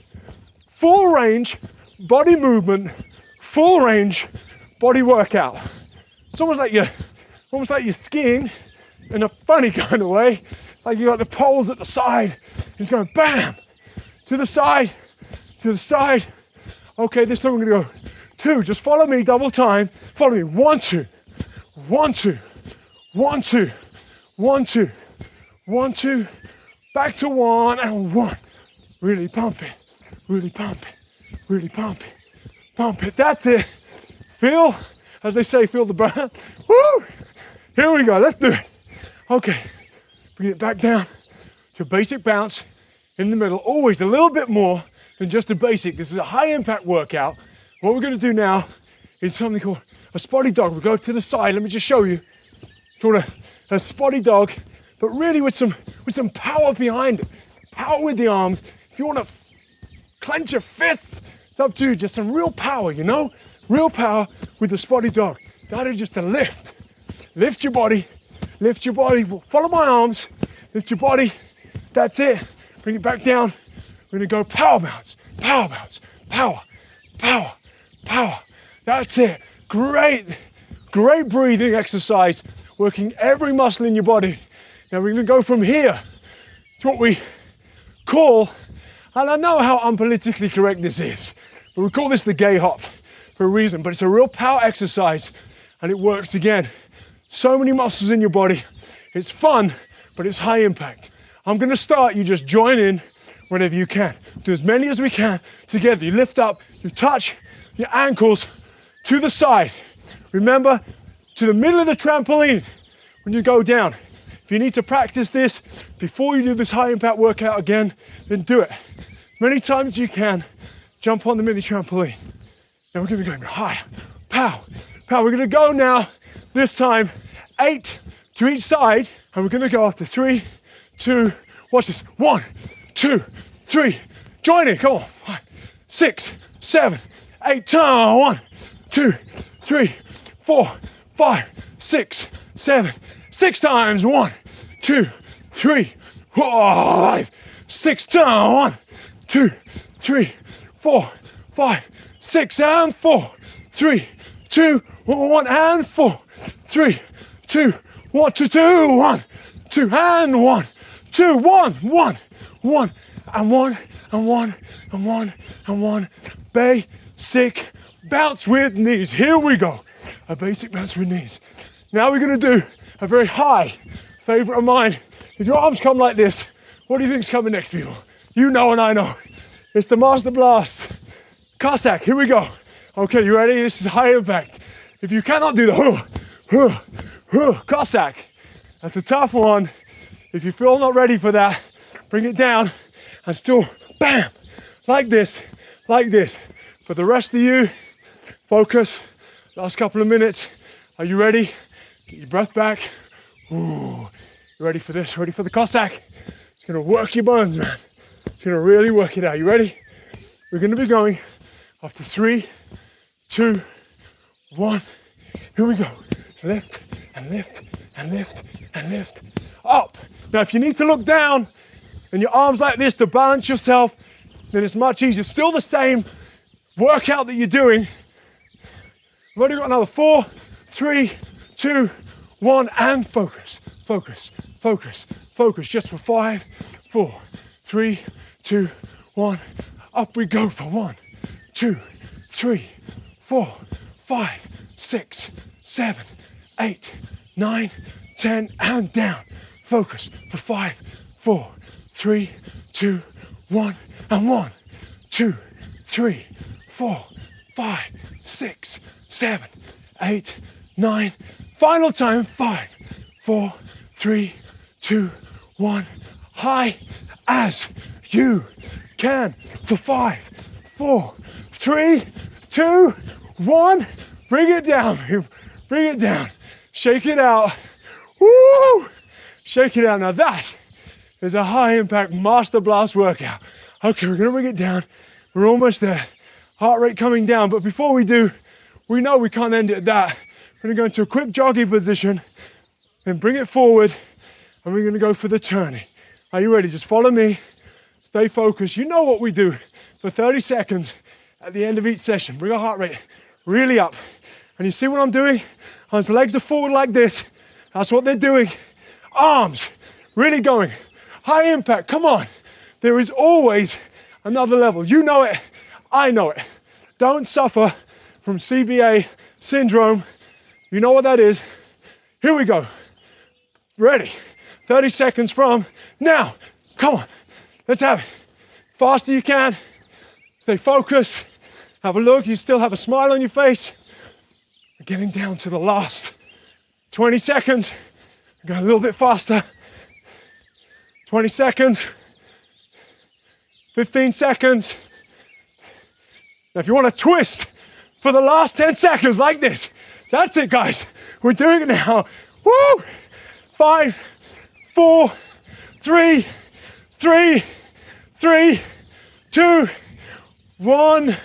Full range body movement, full range body workout. It's almost like you're skiing in a funny kind of way. Like you got the poles at the side. It's going bam, to the side, to the side. Okay, this time we're gonna go 2. Just follow me, double time. Follow me. 1, 2, 1, 2, 1, 2, 1, 2, 1, 2. Back to 1 and 1. Really pump it. Really pump it. Really pump it. Pump it. That's it. Feel, as they say, feel the burn. Woo! Here we go. Let's do it. Okay. Bring it back down to basic bounce in the middle. Always a little bit more than just a basic. This is a high impact workout. What we're going to do now is something called a spotty dog. We'll go to the side. Let me just show you. It's called a spotty dog, but really with some power behind it. Power with the arms. If you want to clench your fists, it's up to you. Just some real power, you know? Real power with the spotty dog. That is just a lift. Lift your body. Lift your body. Follow my arms. Lift your body. That's it. Bring it back down. We're gonna go power bounce, power bounce, power, power, power. That's it. Great, great breathing exercise, working every muscle in your body. Now we're gonna go from here to what we call, and I know how unpolitically correct this is, but we call this the gay hop for a reason, but it's a real power exercise and it works again. So many muscles in your body. It's fun, but it's high impact. I'm gonna start, you just join in whenever you can. Do as many as we can together. You lift up, you touch your ankles to the side. Remember, to the middle of the trampoline when you go down. If you need to practice this before you do this high impact workout again, then do it. Many times as you can, jump on the mini trampoline. Now we're gonna be going higher, pow, pow. We're gonna go now, this time, 8 to each side, and we're gonna go after 3, 2, watch this, 1, 2, 3, join in, come on, 5, 6, 7, 8, turn, 1, 2, 3, 4, 5, 6, 7, 6 times, 1, 2, 3, 4, 5, 6, turn, 1, 2, 3, 4, 5, 6, and 4, 3, 2, 1, and 4, 3, 2, 1, 2, 2, 1, 2, and 1, 2, 1, 1, 1, and 1, and 1, and 1, and 1. Basic bounce with knees. Here we go. A basic bounce with knees. Now we're gonna do a very high favorite of mine. If your arms come like this, what do you think's coming next, people? You know and I know. It's the Master Blast. Cossack, here we go. Okay, you ready? This is high impact. If you cannot do the Cossack, that's a tough one. If you feel not ready for that, bring it down and still, bam, like this, like this. For the rest of you, focus. Last couple of minutes. Are you ready? Get your breath back. Ooh, you ready for this? Ready for the Cossack? It's gonna work your bones, man. It's gonna really work it out. You ready? We're gonna be going after 3, 2, 1. Here we go. Lift and lift and lift and lift. Up. Now, if you need to look down and your arms like this to balance yourself, then it's much easier. Still the same workout that you're doing. We've only got another 4, 3, 2, 1, and focus, focus, focus, focus. Just for 5, 4, 3, 2, 1. Up we go for 1, 2, 3, 4, 5, 6, 7, 8, 9, 10, and down. Focus for 5, 4, 3, 2, 1, and 1, 2, 3, 4, 5, 6, 7, 8, 9, Final time, 5, 4, 3, 2, 1. High as you can for 5, 4, 3, 2, 1. Bring it down, bring it down. Shake it out. Woo! Shake it out. Now that is a high impact master blast workout. Okay, we're gonna bring it down. We're almost there. Heart rate coming down, but before we do, we know we can't end it at that. We're gonna go into a quick jogging position, then bring it forward, and we're gonna go for the turning. Are you ready? Just follow me, stay focused. You know what we do for 30 seconds at the end of each session. Bring our heart rate really up. And you see what I'm doing? His legs are forward like this. That's what they're doing. Arms really going. High impact, come on. There is always another level. You know it, I know it. Don't suffer from CBA syndrome. You know what that is. Here we go. Ready. 30 seconds from now. Come on, let's have it. Faster you can. Stay focused. Have a look, you still have a smile on your face. We're getting down to the last 20 seconds. Go a little bit faster. 20 seconds. 15 seconds. Now if you want to twist for the last 10 seconds like this, that's it guys. We're doing it now. Woo! 5, 4, 3, 2, 1.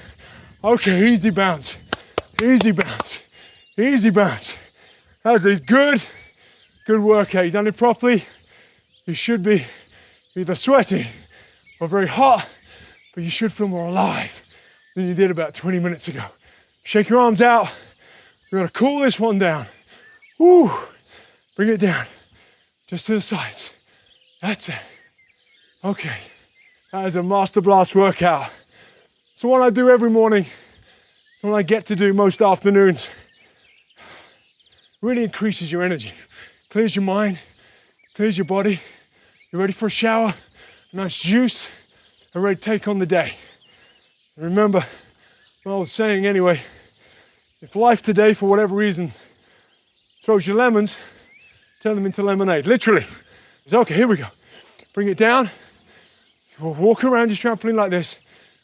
Okay, easy bounce, easy bounce, easy bounce. That's a good workout. You've done it properly. You should be either sweaty or very hot, but you should feel more alive than you did about 20 minutes ago. Shake your arms out. We're gonna cool this one down. Woo! Bring it down, just to the sides. That's it. Okay, that is a master blast workout. So what I do every morning, what I get to do most afternoons, really increases your energy, clears your mind, clears your body. You're ready for a shower, a nice juice, and ready to take on the day. And remember what I was saying anyway, if life today, for whatever reason, throws you lemons, turn them into lemonade, literally. It's okay, here we go. Bring it down. We'll walk around your trampoline like this.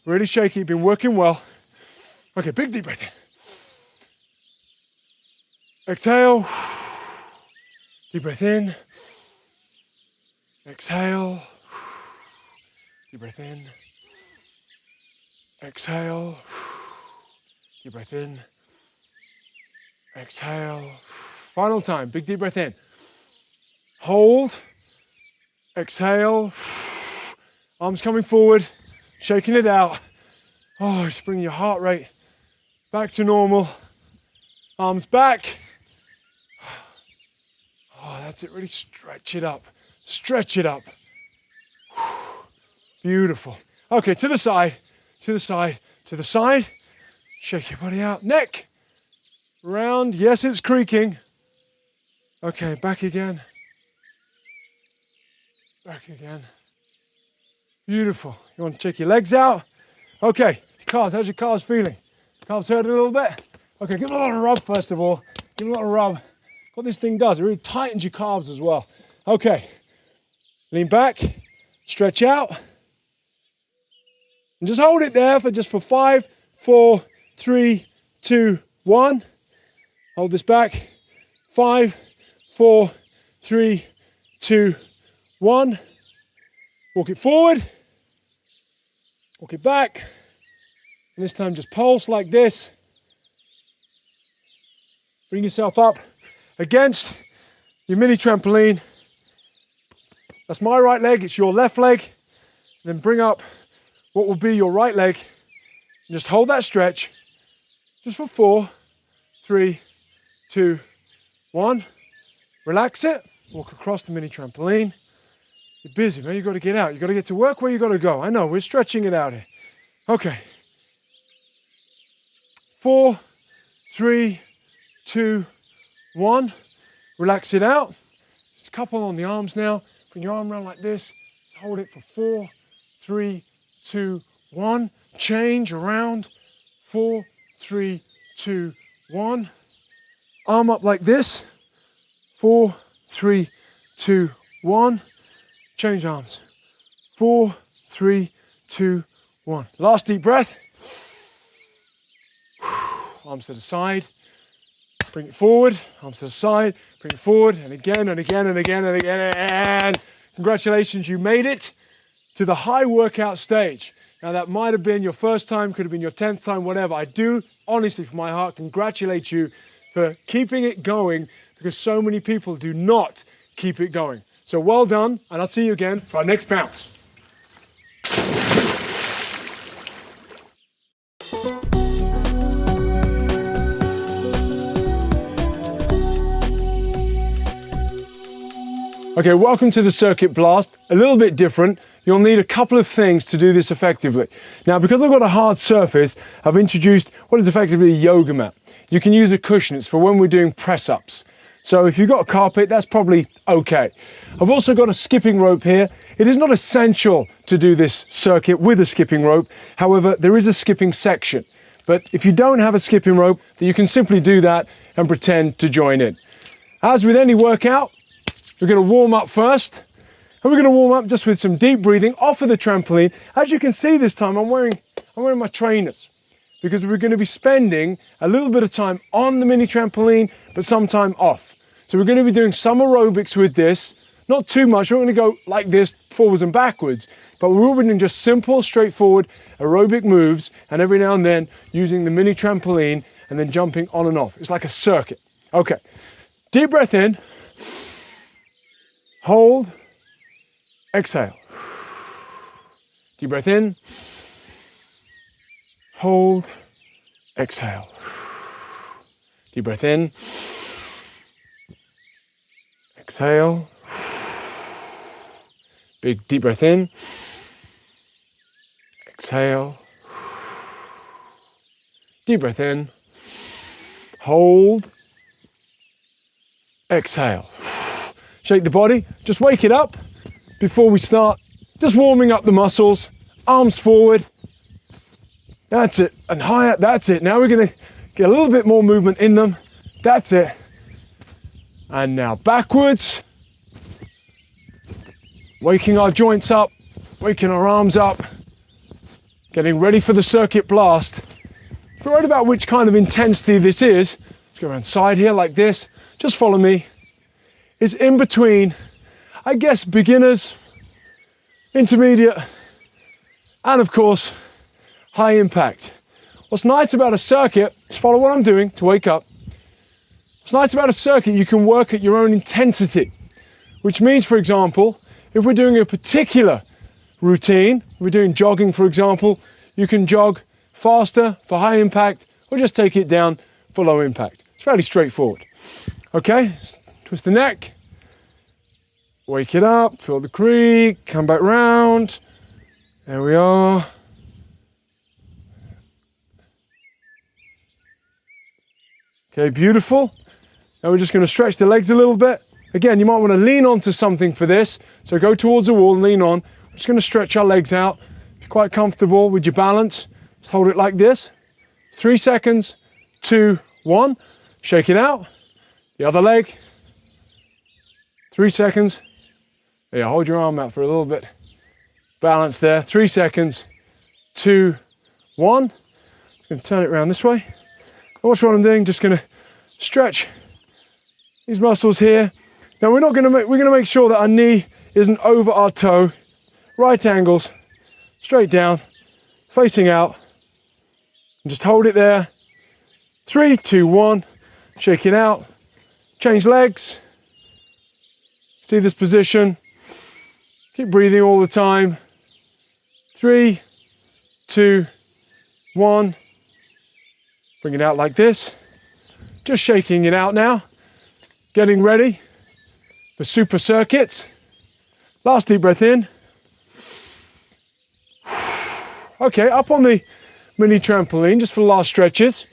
Really shaky, been working well. Okay, big deep breath in. Exhale. Deep breath in. Exhale. Deep breath in. Exhale. Deep breath in. Exhale. Final time, big deep breath in. Hold. Exhale. Arms coming forward. Shaking it out. Oh, just bring your heart rate back to normal. Arms back. Oh, that's it. Really stretch it up. Stretch it up. Beautiful. Okay, to the side, to the side, to the side. Shake your body out. Neck. Round. Yes, it's creaking. Okay, back again. Back again. Beautiful. You want to check your legs out? Okay, calves, how's your calves feeling? Calves hurt a little bit? Okay, give them a little rub first of all. Give them a little rub. What this thing does, it really tightens your calves as well. Okay, lean back, stretch out, and just hold it there for 5, 4, 3, 2, 1. Hold this back. 5, 4, 3, 2, 1. Walk it forward. Walk it back. And this time just pulse like this. Bring yourself up against your mini trampoline. That's my right leg, it's your left leg. Then bring up what will be your right leg. And just hold that stretch. Just for 4, 3, 2, 1. Relax it. Walk across the mini trampoline. You're busy, man. You've got to get out. You've got to get to work where you've got to go. I know, we're stretching it out here. Okay. 4, 3, 2, 1. Relax it out. Just a couple on the arms now. Bring your arm around like this. Just hold it for 4, 3, 2, 1. Change around. 4, 3, 2, 1. Arm up like this. 4, 3, 2, 1. Change arms. 4, 3, 2, 1. Last deep breath. Arms to the side. Bring it forward. Arms to the side. Bring it forward. And again, and again, and again, and again. And congratulations, you made it to the high workout stage. Now that might have been your first time, could have been your 10th time, whatever. I do honestly from my heart congratulate you for keeping it going, because so many people do not keep it going. So well done, and I'll see you again for our next bounce. Okay, welcome to the circuit blast. A little bit different. You'll need a couple of things to do this effectively. Now, because I've got a hard surface, I've introduced what is effectively a yoga mat. You can use a cushion. It's for when we're doing press-ups. So if you've got a carpet, that's probably okay. I've also got a skipping rope here. It is not essential to do this circuit with a skipping rope. However, there is a skipping section. But if you don't have a skipping rope, then you can simply do that and pretend to join in. As with any workout, we're going to warm up first, and we're going to warm up just with some deep breathing off of the trampoline. As you can see this time, I'm wearing my trainers, because we're going to be spending a little bit of time on the mini trampoline, but some time off. So we're going to be doing some aerobics with this, not too much. We're going to go like this, forwards and backwards, but we're doing just simple, straightforward aerobic moves, and every now and then using the mini trampoline and then jumping on and off. It's like a circuit. Okay, deep breath in. Hold, exhale. Deep breath in. Hold, exhale. Deep breath in. Exhale. Big deep breath in. Exhale. Deep breath in. Hold, exhale. Shake the body, just wake it up before we start. Just warming up the muscles, arms forward. That's it, and higher, that's it. Now we're gonna get a little bit more movement in them. That's it. And now backwards. Waking our joints up, waking our arms up. Getting ready for the circuit blast. If you're worried about which kind of intensity this is, let's go around side here like this. Just follow me. It's in between, I guess, beginners, intermediate, and of course, high impact. What's nice about a circuit, just follow what I'm doing to wake up. What's nice about a circuit, you can work at your own intensity, which means, for example, if we're doing a particular routine, we're doing jogging, for example, you can jog faster for high impact, or just take it down for low impact. It's fairly straightforward. Okay? Twist the neck, wake it up, feel the creak, come back round. There we are. Okay, beautiful. Now we're just going to stretch the legs a little bit. Again, you might want to lean onto something for this. So go towards the wall and lean on. We're just going to stretch our legs out. If you're quite comfortable with your balance, just hold it like this. 3 seconds, 2, 1. Shake it out. The other leg. 3 seconds. Yeah, hold your arm out for a little bit. Balance there. 3 seconds. 2, 1. Just going to turn it around this way. Watch what I'm doing. Just going to stretch these muscles here. Now we're going to make sure that our knee isn't over our toe. Right angles, straight down, facing out. And just hold it there. 3, 2, 1. Shake it out. Change legs. See this position. Keep breathing all the time. 3, 2, 1. Bring it out like this. Just shaking it out now. Getting ready for super circuits. Last deep breath in. Okay, up on the mini trampoline, just for the last stretches.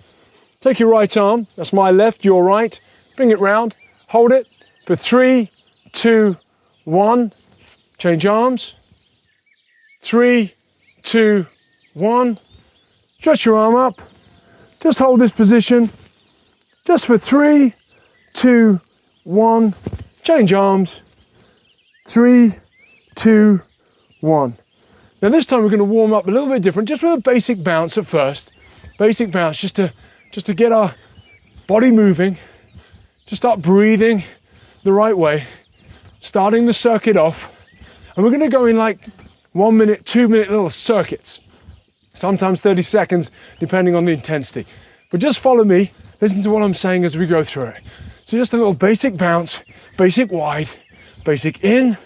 Take your right arm, that's my left, your right. Bring it round, hold it for 3, 2, 1. Change arms. 3, 2, 1. Stretch your arm up. Just hold this position. Just for 3, 2, 1, change arms, 3, 2, 1. Now this time we're going to warm up a little bit different, just with a basic bounce at first. Basic bounce, just to get our body moving, to start breathing the right way, starting the circuit off. And we're going to go in like 1 minute, 2 minute little circuits, sometimes 30 seconds, depending on the intensity. But just follow me, listen to what I'm saying as we go through it. So just a little basic bounce, basic wide, basic in,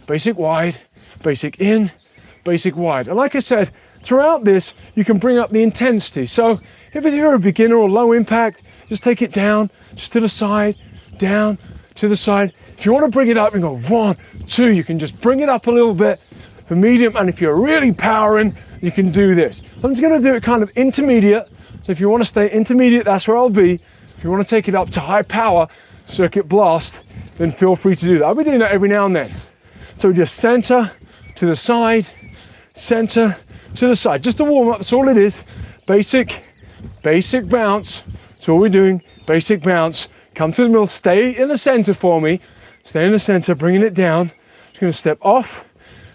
basic wide, basic in, basic wide. And like I said, throughout this, you can bring up the intensity. So if you're a beginner or low impact, just take it down, just to the side, down, to the side. If you want to bring it up and go 1, 2, you can just bring it up a little bit for medium. And if you're really powering, you can do this. I'm just going to do it kind of intermediate. So if you want to stay intermediate, that's where I'll be. If you want to take it up to high power, circuit blast, then feel free to do that. I'll be doing that every now and then. So just center to the side, center to the side. Just a warm up, that's all it is. Basic bounce. That's all we're doing, basic bounce. Come to the middle, stay in the center for me. Stay in the center, bringing it down. Just gonna step off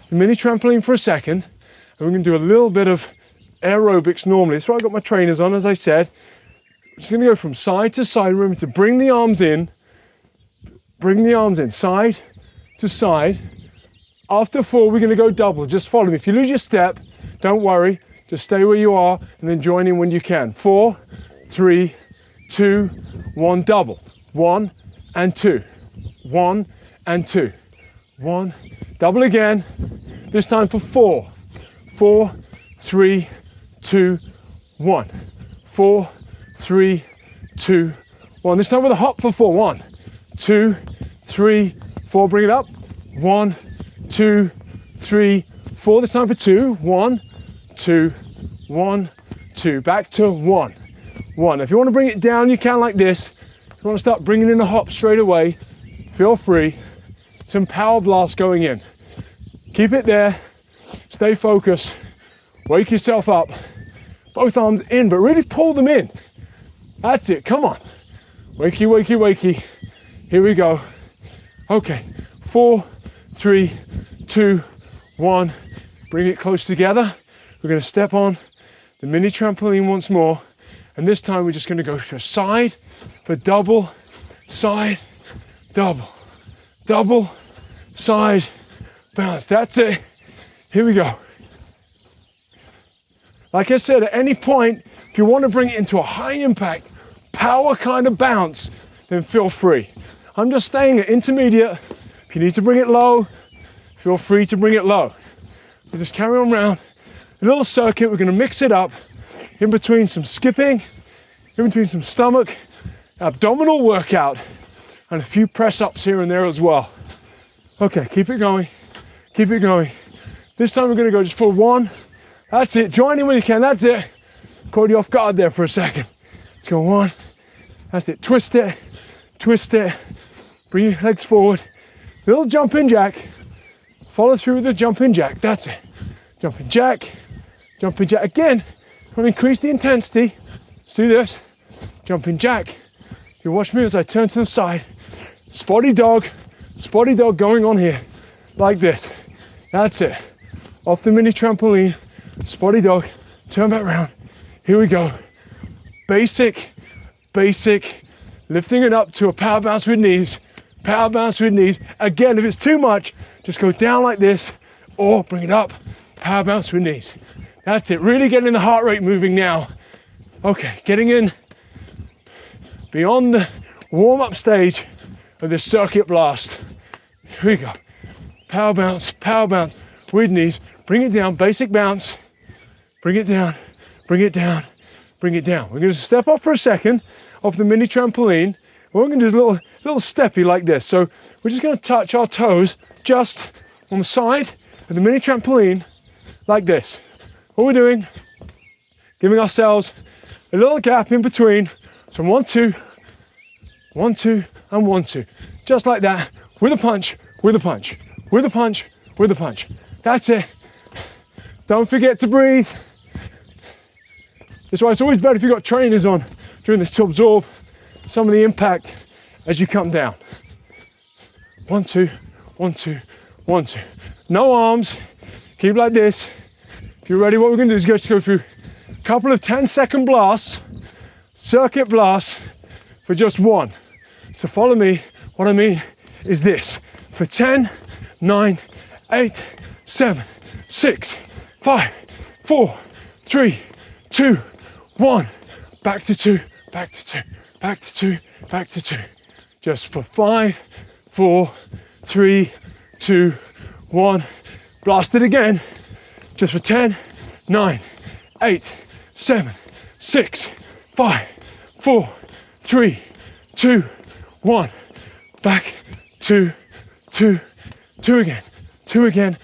the mini trampoline for a second. And we're gonna do a little bit of aerobics normally. That's why I got my trainers on, as I said. I'm just gonna go from side to side. Remember to bring the arms in, side to side. After 4, we're gonna go double. Just follow me. If you lose your step, don't worry. Just stay where you are and then join in when you can. 4, 3, 2, 1, double. 1 and 2. 1 and 2. 1, double again. This time for 4. 4, 3, 2, 1. 4, 3, 2, 1. This time with a hop for 4. 1, 2, 3, 4. Bring it up. 1, 2, 3, 4. This time for 2. 1, 2, 1, 2. Back to 1, 1. If you want to bring it down, you can like this. If you want to start bringing in a hop straight away, feel free. Some power blast going in. Keep it there. Stay focused. Wake yourself up. Both arms in, but really pull them in. That's it. Come on. Wakey, wakey, wakey. Here we go. Okay. 4, 3, 2, 1. Bring it close together. We're going to step on the mini trampoline once more. And this time we're just going to go to side for double, side, double, double, side, bounce. That's it. Here we go. Like I said, at any point, if you want to bring it into a high impact, power kind of bounce, then feel free. I'm just staying at intermediate. If you need to bring it low, feel free to bring it low. We just carry on around a little circuit. We're going to mix it up in between some skipping, in between some stomach, abdominal workout, and a few press ups here and there as well. Okay, keep it going, keep it going. This time we're going to go just for 1. That's it. Join in when you can. That's it. Caught you off guard there for a second. Let's go 1. That's it. Twist it. Twist it. Bring your legs forward. Little jumping jack. Follow through with the jumping jack. That's it. Jumping jack. Jumping jack. Again, want to increase the intensity. Let's do this. Jumping jack. You watch me as I turn to the side. Spotty dog going on here. Like this. That's it. Off the mini trampoline. Spotty dog. Turn back around. Here we go. Basic. Lifting it up to a power bounce with knees. Power bounce with knees. Again, if it's too much, just go down like this or bring it up. Power bounce with knees. That's it. Really getting the heart rate moving now. Okay, getting in beyond the warm-up stage of this circuit blast. Here we go. Power bounce with knees. Bring it down, basic bounce. Bring it down, bring it down, bring it down. We're going to step off for a second off the mini trampoline. We're going to do a little steppy like this. So we're just going to touch our toes just on the side of the mini trampoline like this. All we're doing, giving ourselves a little gap in between. So 1, 2, 1, 2, and 1, 2. Just like that, with a punch, with a punch, with a punch, with a punch. That's it. Don't forget to breathe. That's why it's always better if you've got trainers on during this to absorb some of the impact as you come down. 1, 2, 1, 2, 1, 2. No arms, keep like this. If you're ready, what we're gonna do is just go through a couple of 10-second blasts, circuit blasts for just 1. So follow me. What I mean is this. For 10, 9, 8, 7, 6, 5, 4, 3, 2, 1. Back to 2, back to 2, back to 2, back to 2. Just for 5, 4, 3, 2, 1. Blast it again. Just for 10, 9, 8, 7, 6, 5, 4, 3, 2, 1. Back, 2, 2, 2 again, 2 again,